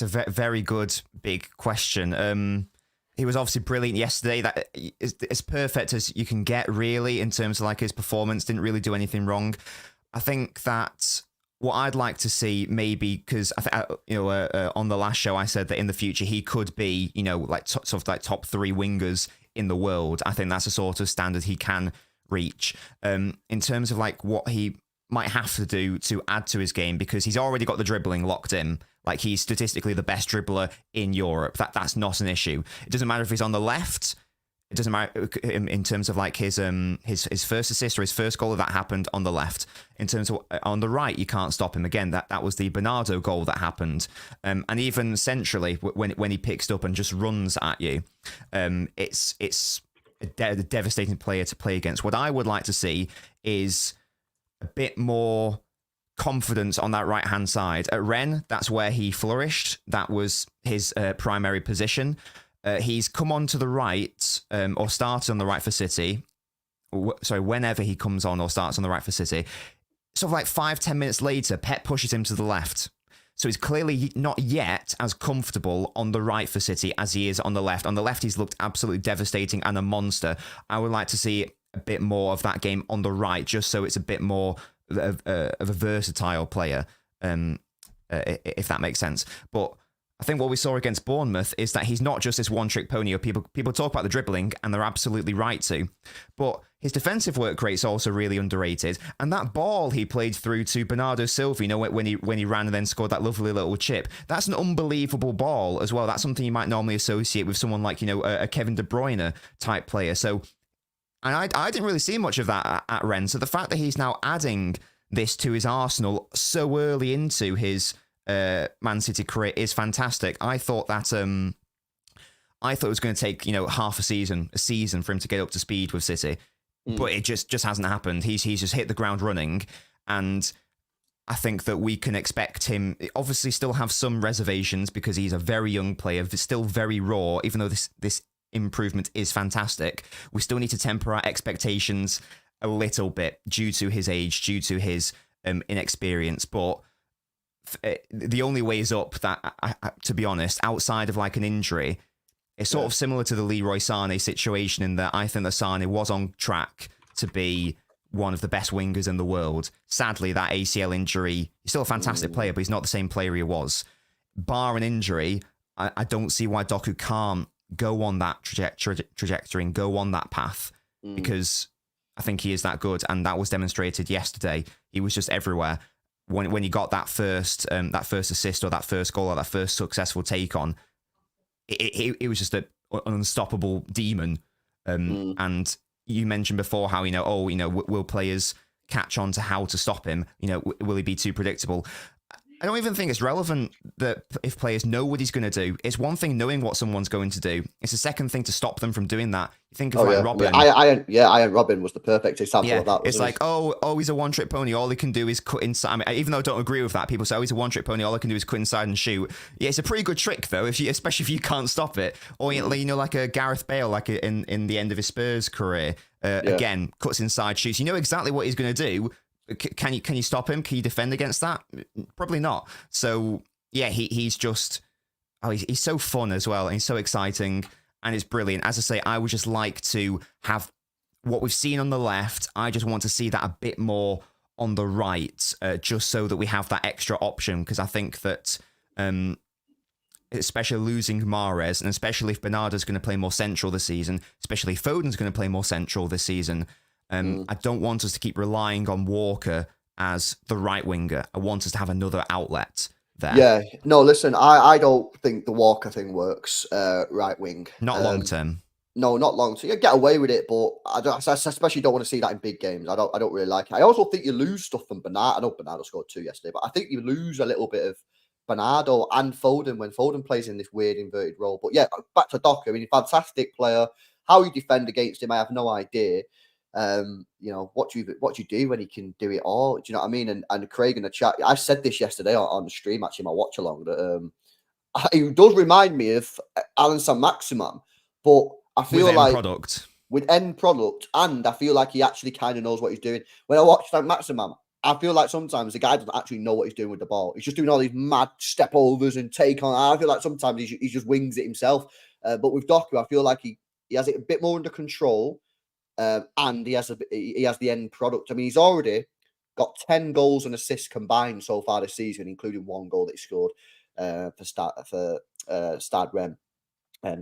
very good big question. He was obviously brilliant yesterday. That is as perfect as you can get, really, in terms of like his performance. Didn't really do anything wrong. I think that what I'd like to see, maybe, because on the last show I said that in the future he could be, like sort of like top 3 wingers in the world. I think that's a sort of standard he can reach. In terms of like what he might have to do to add to his game, because he's already got the dribbling locked in. Like, he's statistically the best dribbler in Europe. That's not an issue. It doesn't matter if he's on the left. It doesn't matter in terms of like his first assist or his first goal that happened on the left. In terms of on the right, you can't stop him. Again, that was the Bernardo goal that happened. And even centrally, when he picks up and just runs at you, it's a devastating player to play against. What I would like to see is a bit more confidence on that right-hand side. At Rennes, that's where he flourished. That was his primary position. He's come on to the right, or started on the right for City. Sorry, whenever he comes on or starts on the right for City. Sort of like 5-10 minutes later, Pep pushes him to the left. So he's clearly not yet as comfortable on the right for City as he is on the left. On the left, he's looked absolutely devastating and a monster. I would like to see a bit more of that game on the right, just so it's a bit more of a versatile player, if that makes sense. But I think what we saw against Bournemouth is that he's not just this one-trick pony. Or people talk about the dribbling, and they're absolutely right to. But his defensive work rate is also really underrated. And that ball he played through to Bernardo Silva, when he ran and then scored that lovely little chip, that's an unbelievable ball as well. That's something you might normally associate with someone like a Kevin De Bruyne type player. So. And I didn't really see much of that at Rennes. So the fact that he's now adding this to his arsenal so early into his Man City career is fantastic. I thought it was going to take half a season for him to get up to speed with City, but it just hasn't happened. He's just hit the ground running, and I think that we can expect him. Obviously, still have some reservations because he's a very young player, still very raw. Even though this improvement is fantastic, we still need to temper our expectations a little bit due to his age, due to his inexperience. But the only way is up. That, to be honest, outside of like an injury, it's sort of similar to the Leroy Sané situation in that I think that Sané was on track to be one of the best wingers in the world. Sadly, that ACL injury, he's still a fantastic player, but he's not the same player he was. Bar an injury, I don't see why Doku can't go on that trajectory and go on that path, because I think he is that good, and that was demonstrated yesterday. He was just everywhere. When he got that first assist or that first goal or that first successful take on, it was just an unstoppable demon. And you mentioned before how, will players catch on to how to stop him? Will he be too predictable? I don't even think it's relevant that if players know what he's going to do. It's one thing knowing what someone's going to do. It's a second thing to stop them from doing that. You think of Robin.
Iron Robin was the perfect example of that.
It's like, he's a one-trick pony. All he can do is cut inside. I mean, even though I don't agree with that, people say, he's a one-trick pony. All he can do is cut inside and shoot. Yeah, it's a pretty good trick, though, especially if you can't stop it. Or, like a Gareth Bale, like in the end of his Spurs career. Again, cuts inside, shoots. You know exactly what he's going to do. Can you stop him? Can you defend against that? Probably not. So yeah, he's just he's so fun as well, and he's so exciting, and it's brilliant. As I say, I would just like to have what we've seen on the left. I just want to see that a bit more on the right, just so that we have that extra option. Because I think that, especially losing Mahrez, and especially if Bernardo's going to play more central this season, especially if Foden's going to play more central this season. I don't want us to keep relying on Walker as the right winger. I want us to have another outlet there.
Yeah, no, listen, I don't think the Walker thing works, right wing.
Not long term.
No, not long term. You get away with it, but I especially don't want to see that in big games. I don't really like it. I also think you lose stuff from Bernardo. I know Bernardo scored 2 yesterday, but I think you lose a little bit of Bernardo and Foden when Foden plays in this weird inverted role. But yeah, back to Doku. I mean, fantastic player. How you defend against him, I have no idea. What do you do when he can do it all? Do you know what I mean? And Craig in the chat, I said this yesterday on the stream, actually, my watch along, that it does remind me of Alan Saint-Maximin, but I feel with end product, and I feel like he actually kind of knows what he's doing. When I watch Saint-Maximin, I feel like sometimes the guy doesn't actually know what he's doing with the ball. He's just doing all these mad step overs and take on. I feel like sometimes he just wings it himself. But with Doku, I feel like he has it a bit more under control. And he has the end product. I mean, he's already got 10 goals and assists combined so far this season, including 1 goal that he scored for Stade Rennes.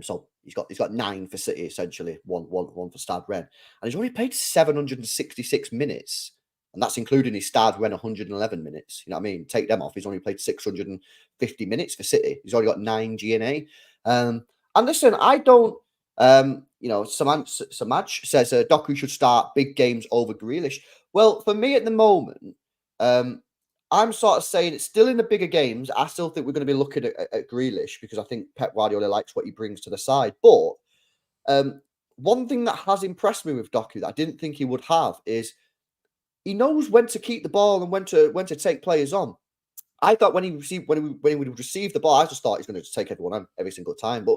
So he's got 9 for City, essentially, one for Stade Rennes, and he's only played 766 minutes, and that's including his Stade Rennes 111 minutes. You know what I mean? Take them off, he's only played 650 minutes for City. He's already got 9 GNA. And listen, I don't. Samaj says Doku should start big games over Grealish. Well, for me at the moment, I'm sort of saying it's still in the bigger games. I still think we're going to be looking at Grealish because I think Pep Guardiola likes what he brings to the side. But one thing that has impressed me with Doku that I didn't think he would have is he knows when to keep the ball and when to take players on. I thought when he would receive the ball, I just thought he's going to take everyone on every single time.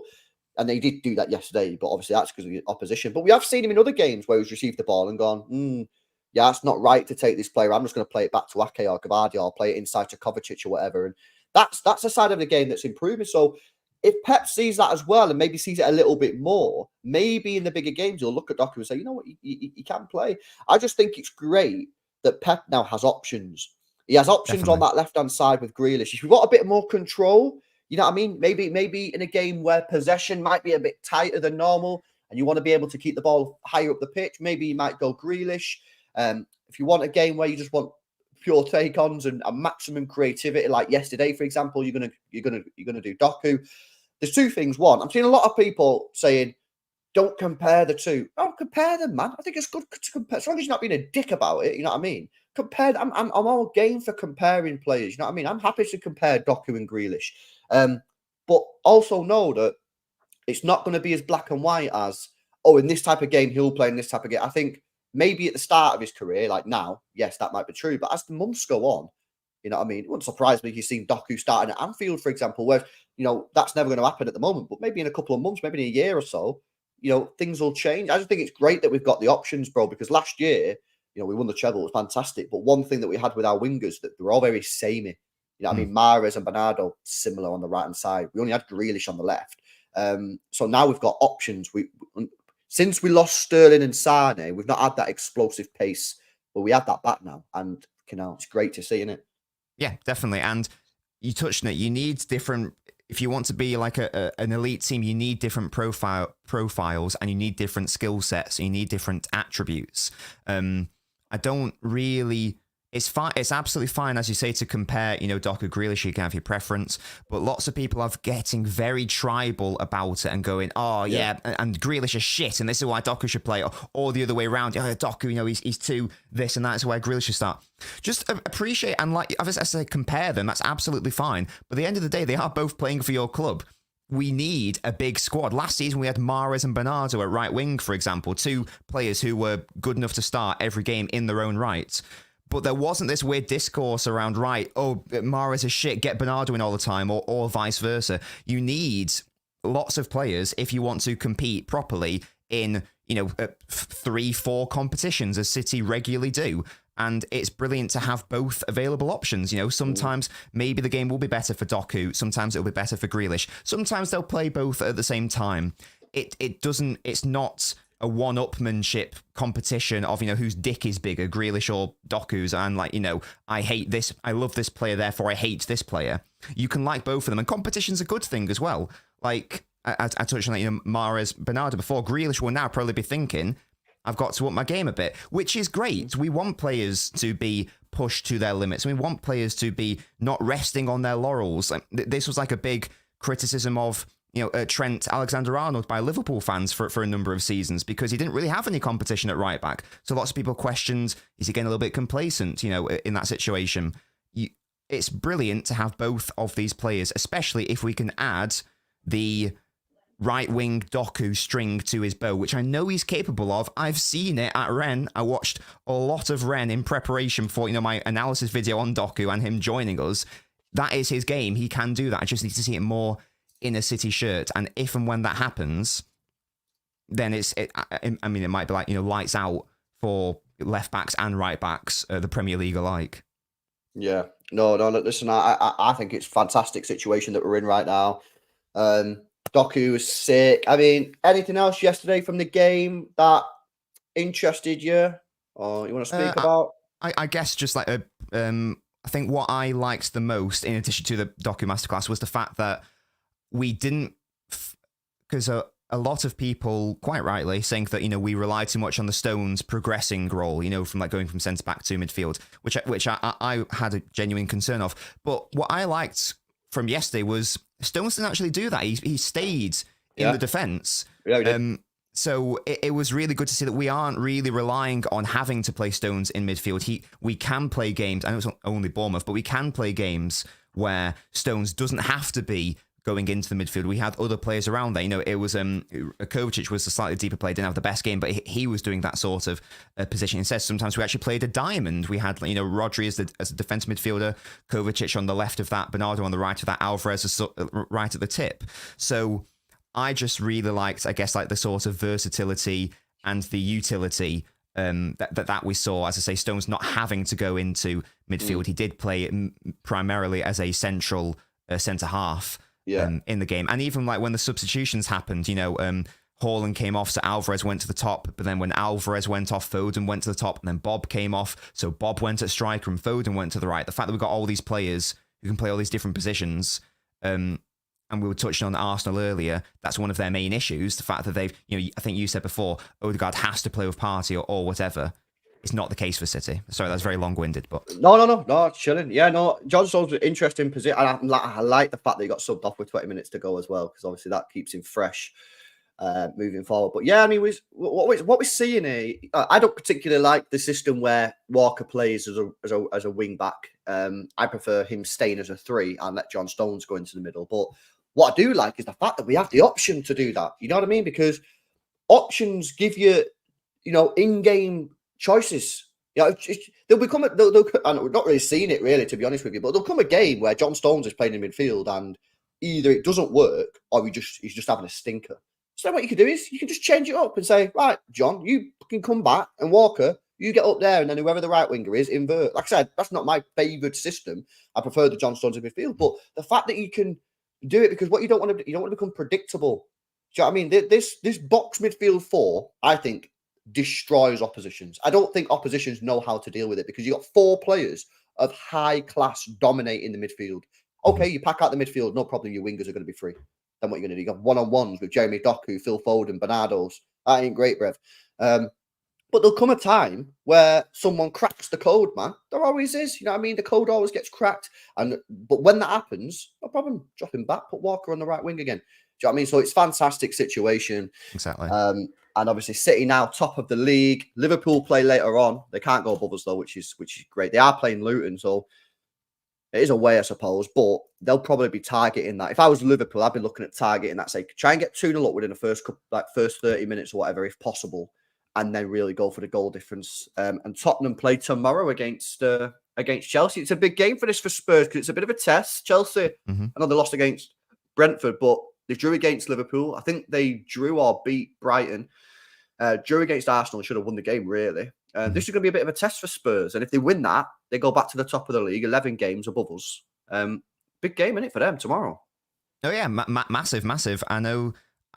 And they did do that yesterday, but obviously that's because of the opposition. But we have seen him in other games where he's received the ball and gone, yeah, it's not right to take this player. I'm just going to play it back to Ake or Gavardia or play it inside to Kovacic or whatever. And that's a side of the game that's improving. So if Pep sees that as well and maybe sees it a little bit more, maybe in the bigger games, he'll look at Doku and say, you know what, he can play. I just think it's great that Pep now has options. He has options on that left-hand side with Grealish. If you've got a bit more control, you know what I mean? Maybe in a game where possession might be a bit tighter than normal and you want to be able to keep the ball higher up the pitch, maybe you might go Grealish. If you want a game where you just want pure take-ons and a maximum creativity, like yesterday, for example, you're gonna do Doku. There's 2 things. One, I'm seeing a lot of people saying, don't compare the 2. Don't compare them, man. I think it's good to compare. As long as you're not being a dick about it, you know what I mean? Compare. I'm all game for comparing players. You know what I mean? I'm happy to compare Doku and Grealish. But also know that it's not going to be as black and white as, in this type of game, he'll play in this type of game. I think maybe at the start of his career, like now, yes, that might be true. But as the months go on, you know what I mean? It wouldn't surprise me if you've seen Doku starting at Anfield, for example, where, that's never going to happen at the moment. But maybe in a couple of months, maybe in a year or so, things will change. I just think it's great that we've got the options, bro, because last year, we won the treble. It was fantastic. But one thing that we had with our wingers, that they were all very samey. You know what I mean? Mahrez and Bernardo, similar on the right-hand side. We only had Grealish on the left. So now we've got options. Since we lost Sterling and Sane, we've not had that explosive pace, but we have that back now. And, it's great to see, isn't it?
Yeah, definitely. And you touched on it. You need different... If you want to be like an elite team, you need different profiles and you need different skill sets. And you need different attributes. I don't really... it's fine. It's absolutely fine, as you say, to compare, Doku, Grealish. You can have your preference, but lots of people are getting very tribal about it and going, "Oh yeah, and Grealish is shit, and this is why Doku should play," or the other way around. "Oh, Doku, he's too this and that's why Grealish should start." Just appreciate and as I say, compare them. That's absolutely fine. But at the end of the day, they are both playing for your club. We need a big squad. Last season, we had Mahrez and Bernardo at right wing, for example, two players who were good enough to start every game in their own right. But there wasn't this weird discourse around, right, oh, Mahrez is shit, get Bernardo in all the time, or vice versa. You need lots of players if you want to compete properly in, 3-4 competitions, as City regularly do. And it's brilliant to have both available options. Sometimes maybe the game will be better for Doku. Sometimes it'll be better for Grealish. Sometimes they'll play both at the same time. It's not a one-upmanship competition of, whose dick is bigger, Grealish or Doku's, and I hate this, I love this player, therefore I hate this player. You can like both of them, and competition's a good thing as well. Like, I touched on Mahrez, Bernardo before. Grealish will now probably be thinking, I've got to up my game a bit, which is great. We want players to be pushed to their limits. We want players to be not resting on their laurels. This was like a big criticism of Trent Alexander-Arnold by Liverpool fans for a number of seasons, because he didn't really have any competition at right back. So lots of people questioned, is he getting a little bit complacent, in that situation? It's brilliant to have both of these players, especially if we can add the right wing Doku string to his bow, which I know he's capable of. I've seen it at Rennes. I watched a lot of Rennes in preparation for my analysis video on Doku and him joining us. That is his game. He can do that. I just need to see it more in a City shirt, and if and when that happens, then it might be like lights out for left backs and right backs, the Premier League alike.
Yeah, no. Listen, I think it's a fantastic situation that we're in right now. Doku was sick. I mean, anything else yesterday from the game that interested you, or you want to speak about?
I guess just like I think what I liked the most, in addition to the Doku masterclass, was the fact that we didn't, because a lot of people, quite rightly, saying that we rely too much on the Stones progressing role, from like going from centre back to midfield, which I had a genuine concern of. But what I liked from yesterday was Stones didn't actually do that. He stayed in the defence. Yeah, so it was really good to see that we aren't really relying on having to play Stones in midfield. We can play games. I know it's only Bournemouth, but we can play games where Stones doesn't have to be going into the midfield. We had other players around there. It was Kovacic was a slightly deeper player, didn't have the best game, but he was doing that sort of position instead. Sometimes we actually played a diamond. We had Rodri as a defensive midfielder, Kovacic on the left of that, Bernardo on the right of that, Alvarez right at the tip. So I just really liked, I guess, like the sort of versatility and the utility that we saw. As I say, Stones not having to go into midfield. He did play primarily as a central centre half. In the game. And even like when the substitutions happened, Haaland came off, so Alvarez went to the top, but then when Alvarez went off, Foden went to the top, and then Bob came off, so Bob went at striker and Foden went to the right. The fact that we've got all these players who can play all these different positions, and we were touching on Arsenal earlier, that's one of their main issues, the fact that they've, I think you said before, Odegaard has to play with Partey or whatever. It's not the case for City. Sorry, that's very long-winded, but
no, chilling. Yeah, no, John Stones was an interesting position. I like the fact that he got subbed off with 20 minutes to go as well, because obviously that keeps him fresh moving forward. But yeah, I mean, what we're seeing here, I don't particularly like the system where Walker plays as a wing back. I prefer him staying as a 3 and let John Stones go into the middle. But what I do like is the fact that we have the option to do that. You know what I mean? Because options give you, in-game choices. They'll become and we're not really seeing it really, to be honest with you, but there'll come a game where John Stones is playing in midfield and either it doesn't work or he's just having a stinker. So what you can do is you can just change it up and say, right, John, you can come back, and Walker, you get up there, and then whoever the right winger is, invert. Like I said, that's not my favoured system. I prefer the John Stones in midfield, but the fact that you can do it, because what you don't want to become predictable. Do you know what I mean? This box midfield 4, I think, destroys oppositions. I don't think oppositions know how to deal with it, because you got 4 players of high class dominating the midfield. Okay, you pack out the midfield, no problem. Your wingers are going to be free. Then what you're going to do? You got one-on-ones with Jeremy Doku, Phil Foden, Bernardo's. That ain't great, Brev. But there'll come a time where someone cracks the code, man. There always is. You know what I mean? The code always gets cracked. But when that happens, no problem. Drop him back, put Walker on the right wing again. Do you know what I mean? So it's a fantastic situation.
Exactly.
And obviously City now top of the league. Liverpool play later on. They can't go above us though, which is great. They are playing Luton, so it is a way, I suppose, but they'll probably be targeting that. If I was Liverpool, I'd be looking at targeting that. Say, try and get 2-0 up within the first 30 minutes or whatever, if possible, and then really go for the goal difference. And Tottenham play tomorrow against Chelsea. It's a big game for Spurs because it's a bit of a test. Chelsea, I know they lost against Brentford, but they drew against Liverpool. I think they drew or beat Brighton. Drew against Arsenal and should have won the game, really. This is going to be a bit of a test for Spurs. And if they win that, they go back to the top of the league, 11 games above us. Big game, isn't it, for them tomorrow?
Oh, yeah, massive. I know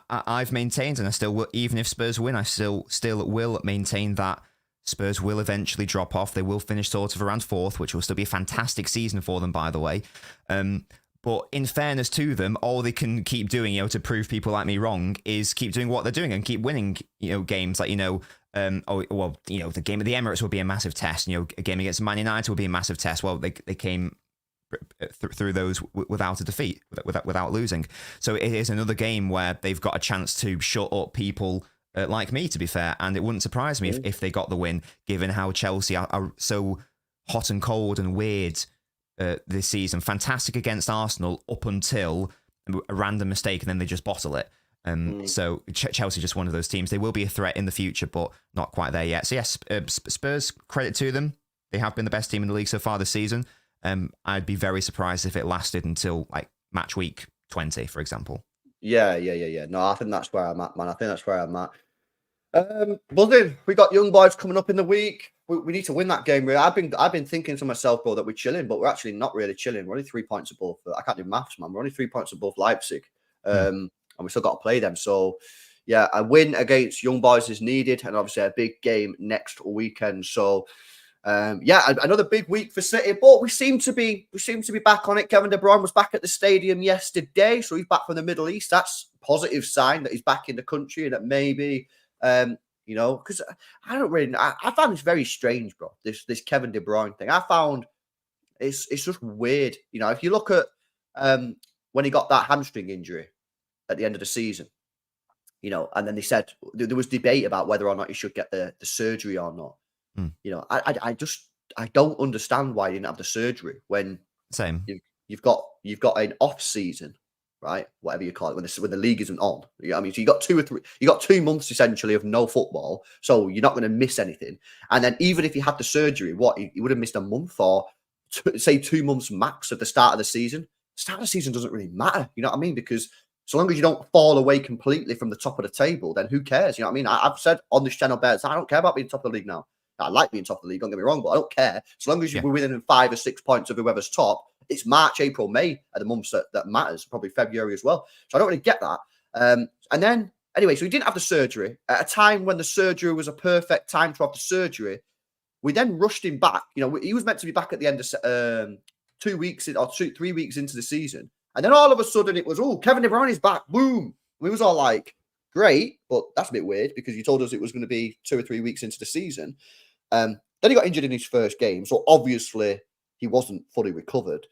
I've maintained, and I still will, even if Spurs win, I still will maintain that Spurs will eventually drop off. They will finish sort of around fourth, which will still be a fantastic season for them, by the way. But in fairness to them, all they can keep doing, to prove people like me wrong, is keep doing what they're doing and keep winning, games like, the game of the Emirates will be a massive test. A game against Man United will be a massive test. Well, they came through those without a defeat, without losing. So it is another game where they've got a chance to shut up people like me, to be fair. And it wouldn't surprise me if they got the win, given how Chelsea are so hot and cold and weird this season. Fantastic against Arsenal up until a random mistake, and then they just bottle it. So Chelsea just one of those teams. They will be a threat in the future, but not quite there yet. So yes, Spurs, credit to them. They have been the best team in the league so far this season. I'd be very surprised if it lasted until like match week 20, for example.
Yeah. No, I think that's where I'm at, man. I think that's where I'm at. Buzzing. We got young boys coming up in the week. We need to win that game. Really, I've been thinking to myself, bro, that we're chilling, but we're actually not really chilling. We're only 3 points above. I can't do maths, man. We're only 3 points above Leipzig, and we still got to play them. So, yeah, a win against young boys is needed, and obviously a big game next weekend. So, another big week for City, but we seem to be back on it. Kevin De Bruyne was back at the stadium yesterday, so he's back from the Middle East. That's a positive sign that he's back in the country, and that maybe. Because I don't really. I found this very strange, bro. This Kevin De Bruyne thing. I found it's just weird. If you look at when he got that hamstring injury at the end of the season, and then they said there was debate about whether or not he should get the surgery or not. I don't understand why he didn't have the surgery when
same
you've got an off season. Right, whatever you call it, when the league isn't on. I mean, so you got 2 months essentially of no football, so you're not going to miss anything. And then even if he had the surgery, he would have missed a month or say 2 months max at the start of the season. Start of the season doesn't really matter, you know what I mean? Because so long as you don't fall away completely from the top of the table, then who cares? You know what I mean? I've said on this channel, I don't care about being top of the league now. I like being top of the league, don't get me wrong, but I don't care. So long as we're within 5 or 6 points of whoever's top, it's March, April, May are the months that matters, probably February as well. So I don't really get that. And then, anyway, so he didn't have the surgery. At a time when the surgery was a perfect time to have the surgery, we then rushed him back. He was meant to be back at the end of 3 weeks into the season. And then all of a sudden it was, Kevin De Bruyne is back. Boom. We was all like, great, but that's a bit weird because you told us it was going to be 2 or 3 weeks into the season. Then he got injured in his first game. So obviously he wasn't fully recovered.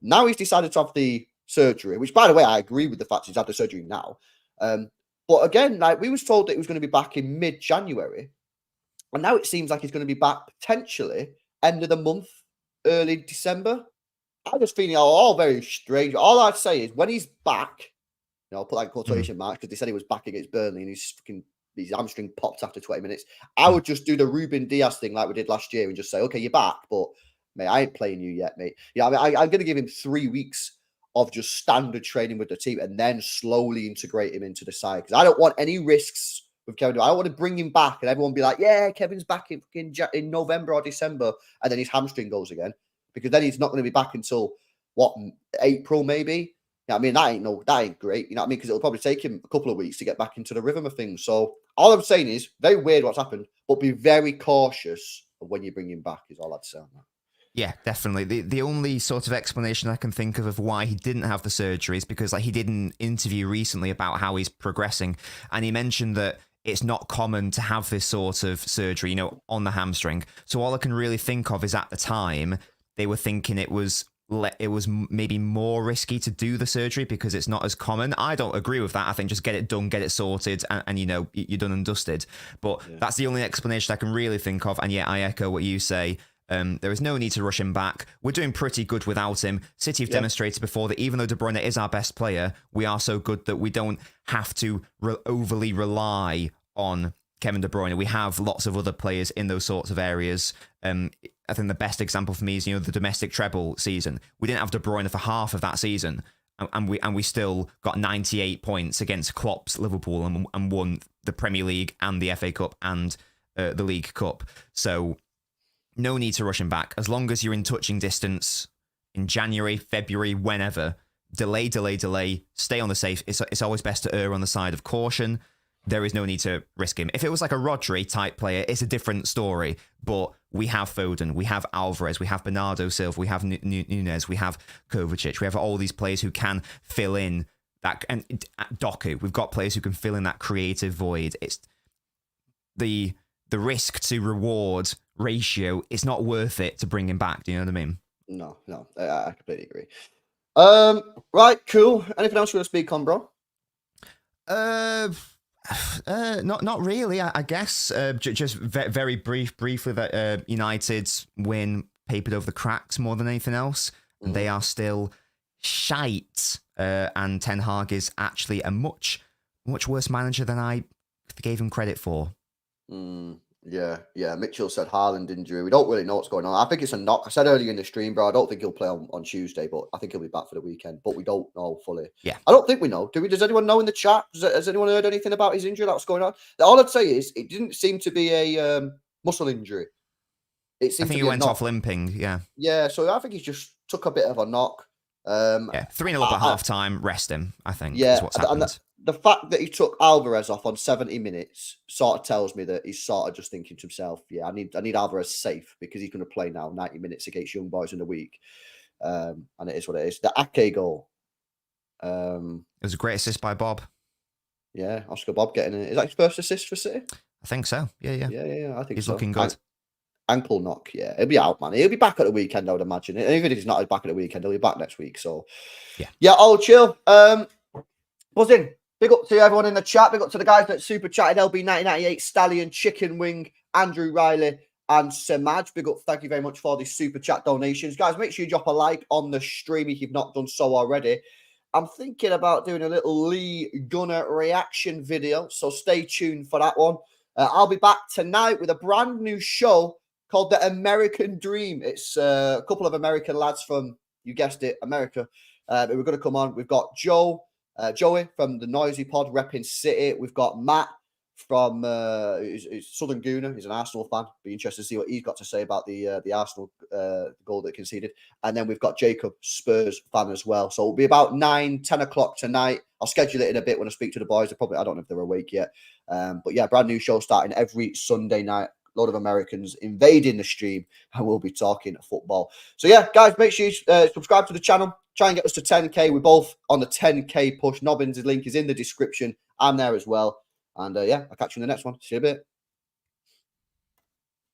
Now he's decided to have the surgery, which, by the way, I agree with the fact he's had the surgery now. But again, like we was told that he was going to be back in mid-January. And now it seems like he's going to be back potentially end of the month, early December. I just feel all very strange. All I'd say is when he's back, I'll put that in quotation marks because they said he was back against Burnley and his hamstring popped after 20 minutes. I would just do the Ruben Diaz thing like we did last year and just say, okay, you're back, but mate, I ain't playing you yet, mate. I'm going to give him 3 weeks of just standard training with the team and then slowly integrate him into the side because I don't want any risks with Kevin. I don't want to bring him back and everyone be like, yeah, Kevin's back in November or December, and then his hamstring goes again because then he's not going to be back until April maybe. I mean, that ain't great. You know what I mean? Because it'll probably take him a couple of weeks to get back into the rhythm of things. So all I'm saying is very weird what's happened, but be very cautious of when you bring him back is all I'd say on that.
Yeah, definitely. The only sort of explanation I can think of why he didn't have the surgery is because he did an interview recently about how he's progressing, and he mentioned that it's not common to have this sort of surgery, on the hamstring. So all I can really think of is at the time they were thinking it was maybe more risky to do the surgery because it's not as common. I don't agree with that. I think just get it done, get it sorted, and you're done and dusted. But that's the only explanation I can really think of. And I echo what you say. There is no need to rush him back. We're doing pretty good without him. City have demonstrated before that even though De Bruyne is our best player, we are so good that we don't have to overly rely on Kevin De Bruyne. We have lots of other players in those sorts of areas. I think the best example for me is, the domestic treble season. We didn't have De Bruyne for half of that season, and we still got 98 points against Klopp's Liverpool and won the Premier League and the FA Cup and the League Cup. So no need to rush him back. As long as you're in touching distance in January, February, whenever, delay, stay on the safe. It's always best to err on the side of caution. There is no need to risk him. If it was like a Rodri type player, it's a different story. But we have Foden, we have Alvarez, we have Bernardo Silva, we have Nunez, we have Kovacic, we have all these players who can fill in that. And Doku, we've got players who can fill in that creative void. It's the risk to reward ratio. It's not worth it to bring him back. Do you know what I mean?
No, I completely agree. Right, cool. Anything else you want to speak on, bro?
Not really. I guess just very briefly that United's win papered over the cracks more than anything else, and they are still shite. And Ten Hag is actually a much worse manager than I gave him credit for.
Yeah. Mitchell said Haaland injury. We don't really know what's going on. I think it's a knock. I said earlier in the stream, bro, I don't think he'll play on Tuesday, but I think he'll be back for the weekend. But we don't know fully.
Yeah.
I don't think we know. Do we? Does anyone know in the chat? Has anyone heard anything about his injury? What's going on? All I'd say is it didn't seem to be a muscle injury.
I think he went off limping. Yeah.
Yeah. So I think he just took a bit of a knock.
3-0 up at half time. Rest him. I think.
Yeah.
Is what's happened.
The fact that he took Alvarez off on 70 minutes sort of tells me that he's sort of just thinking to himself, yeah, I need Alvarez safe because he's going to play now 90 minutes against young boys in a week. And it is what it is. The Ake goal.
It was a great assist by Bob.
Yeah, Oscar Bob getting it. Is that his first assist for City?
I think so. Yeah.
Yeah, I think
he's
so.
Looking good.
Ankle knock, yeah. He'll be out, man. He'll be back at the weekend, I would imagine. And even if he's not back at the weekend, he'll be back next week. So, yeah, all chill. Buzzing. Big up to everyone in the chat. Big up to the guys that super chatted. LB1998, Stallion, Chicken Wing, Andrew Riley, and Samaj. Big up. Thank you very much for the super chat donations. Guys, make sure you drop a like on the stream if you've not done so already. I'm thinking about doing a little Lee Gunner reaction video, so stay tuned for that one. I'll be back tonight with a brand new show called The American Dream. It's a couple of American lads from, you guessed it, America. We're going to come on. We've got Joey from the Noisy Pod repping City. We've got Matt from he's Southern Gooner. He's an Arsenal fan. Be interested to see what he's got to say about the Arsenal goal that conceded. And then we've got Jacob, Spurs fan as well. So it'll be about 9-10 o'clock tonight. I'll schedule it in a bit when I speak to the boys. I don't know if they're awake yet. But yeah, brand new show starting every Sunday night. A lot of Americans invading the stream, and we'll be talking football. So yeah, guys, make sure you subscribe to the channel. Try and get us to 10K. We're both on the 10K push. Nobbins' link is in the description. I'm there as well. And yeah, I'll catch you in the next one. See you in a bit.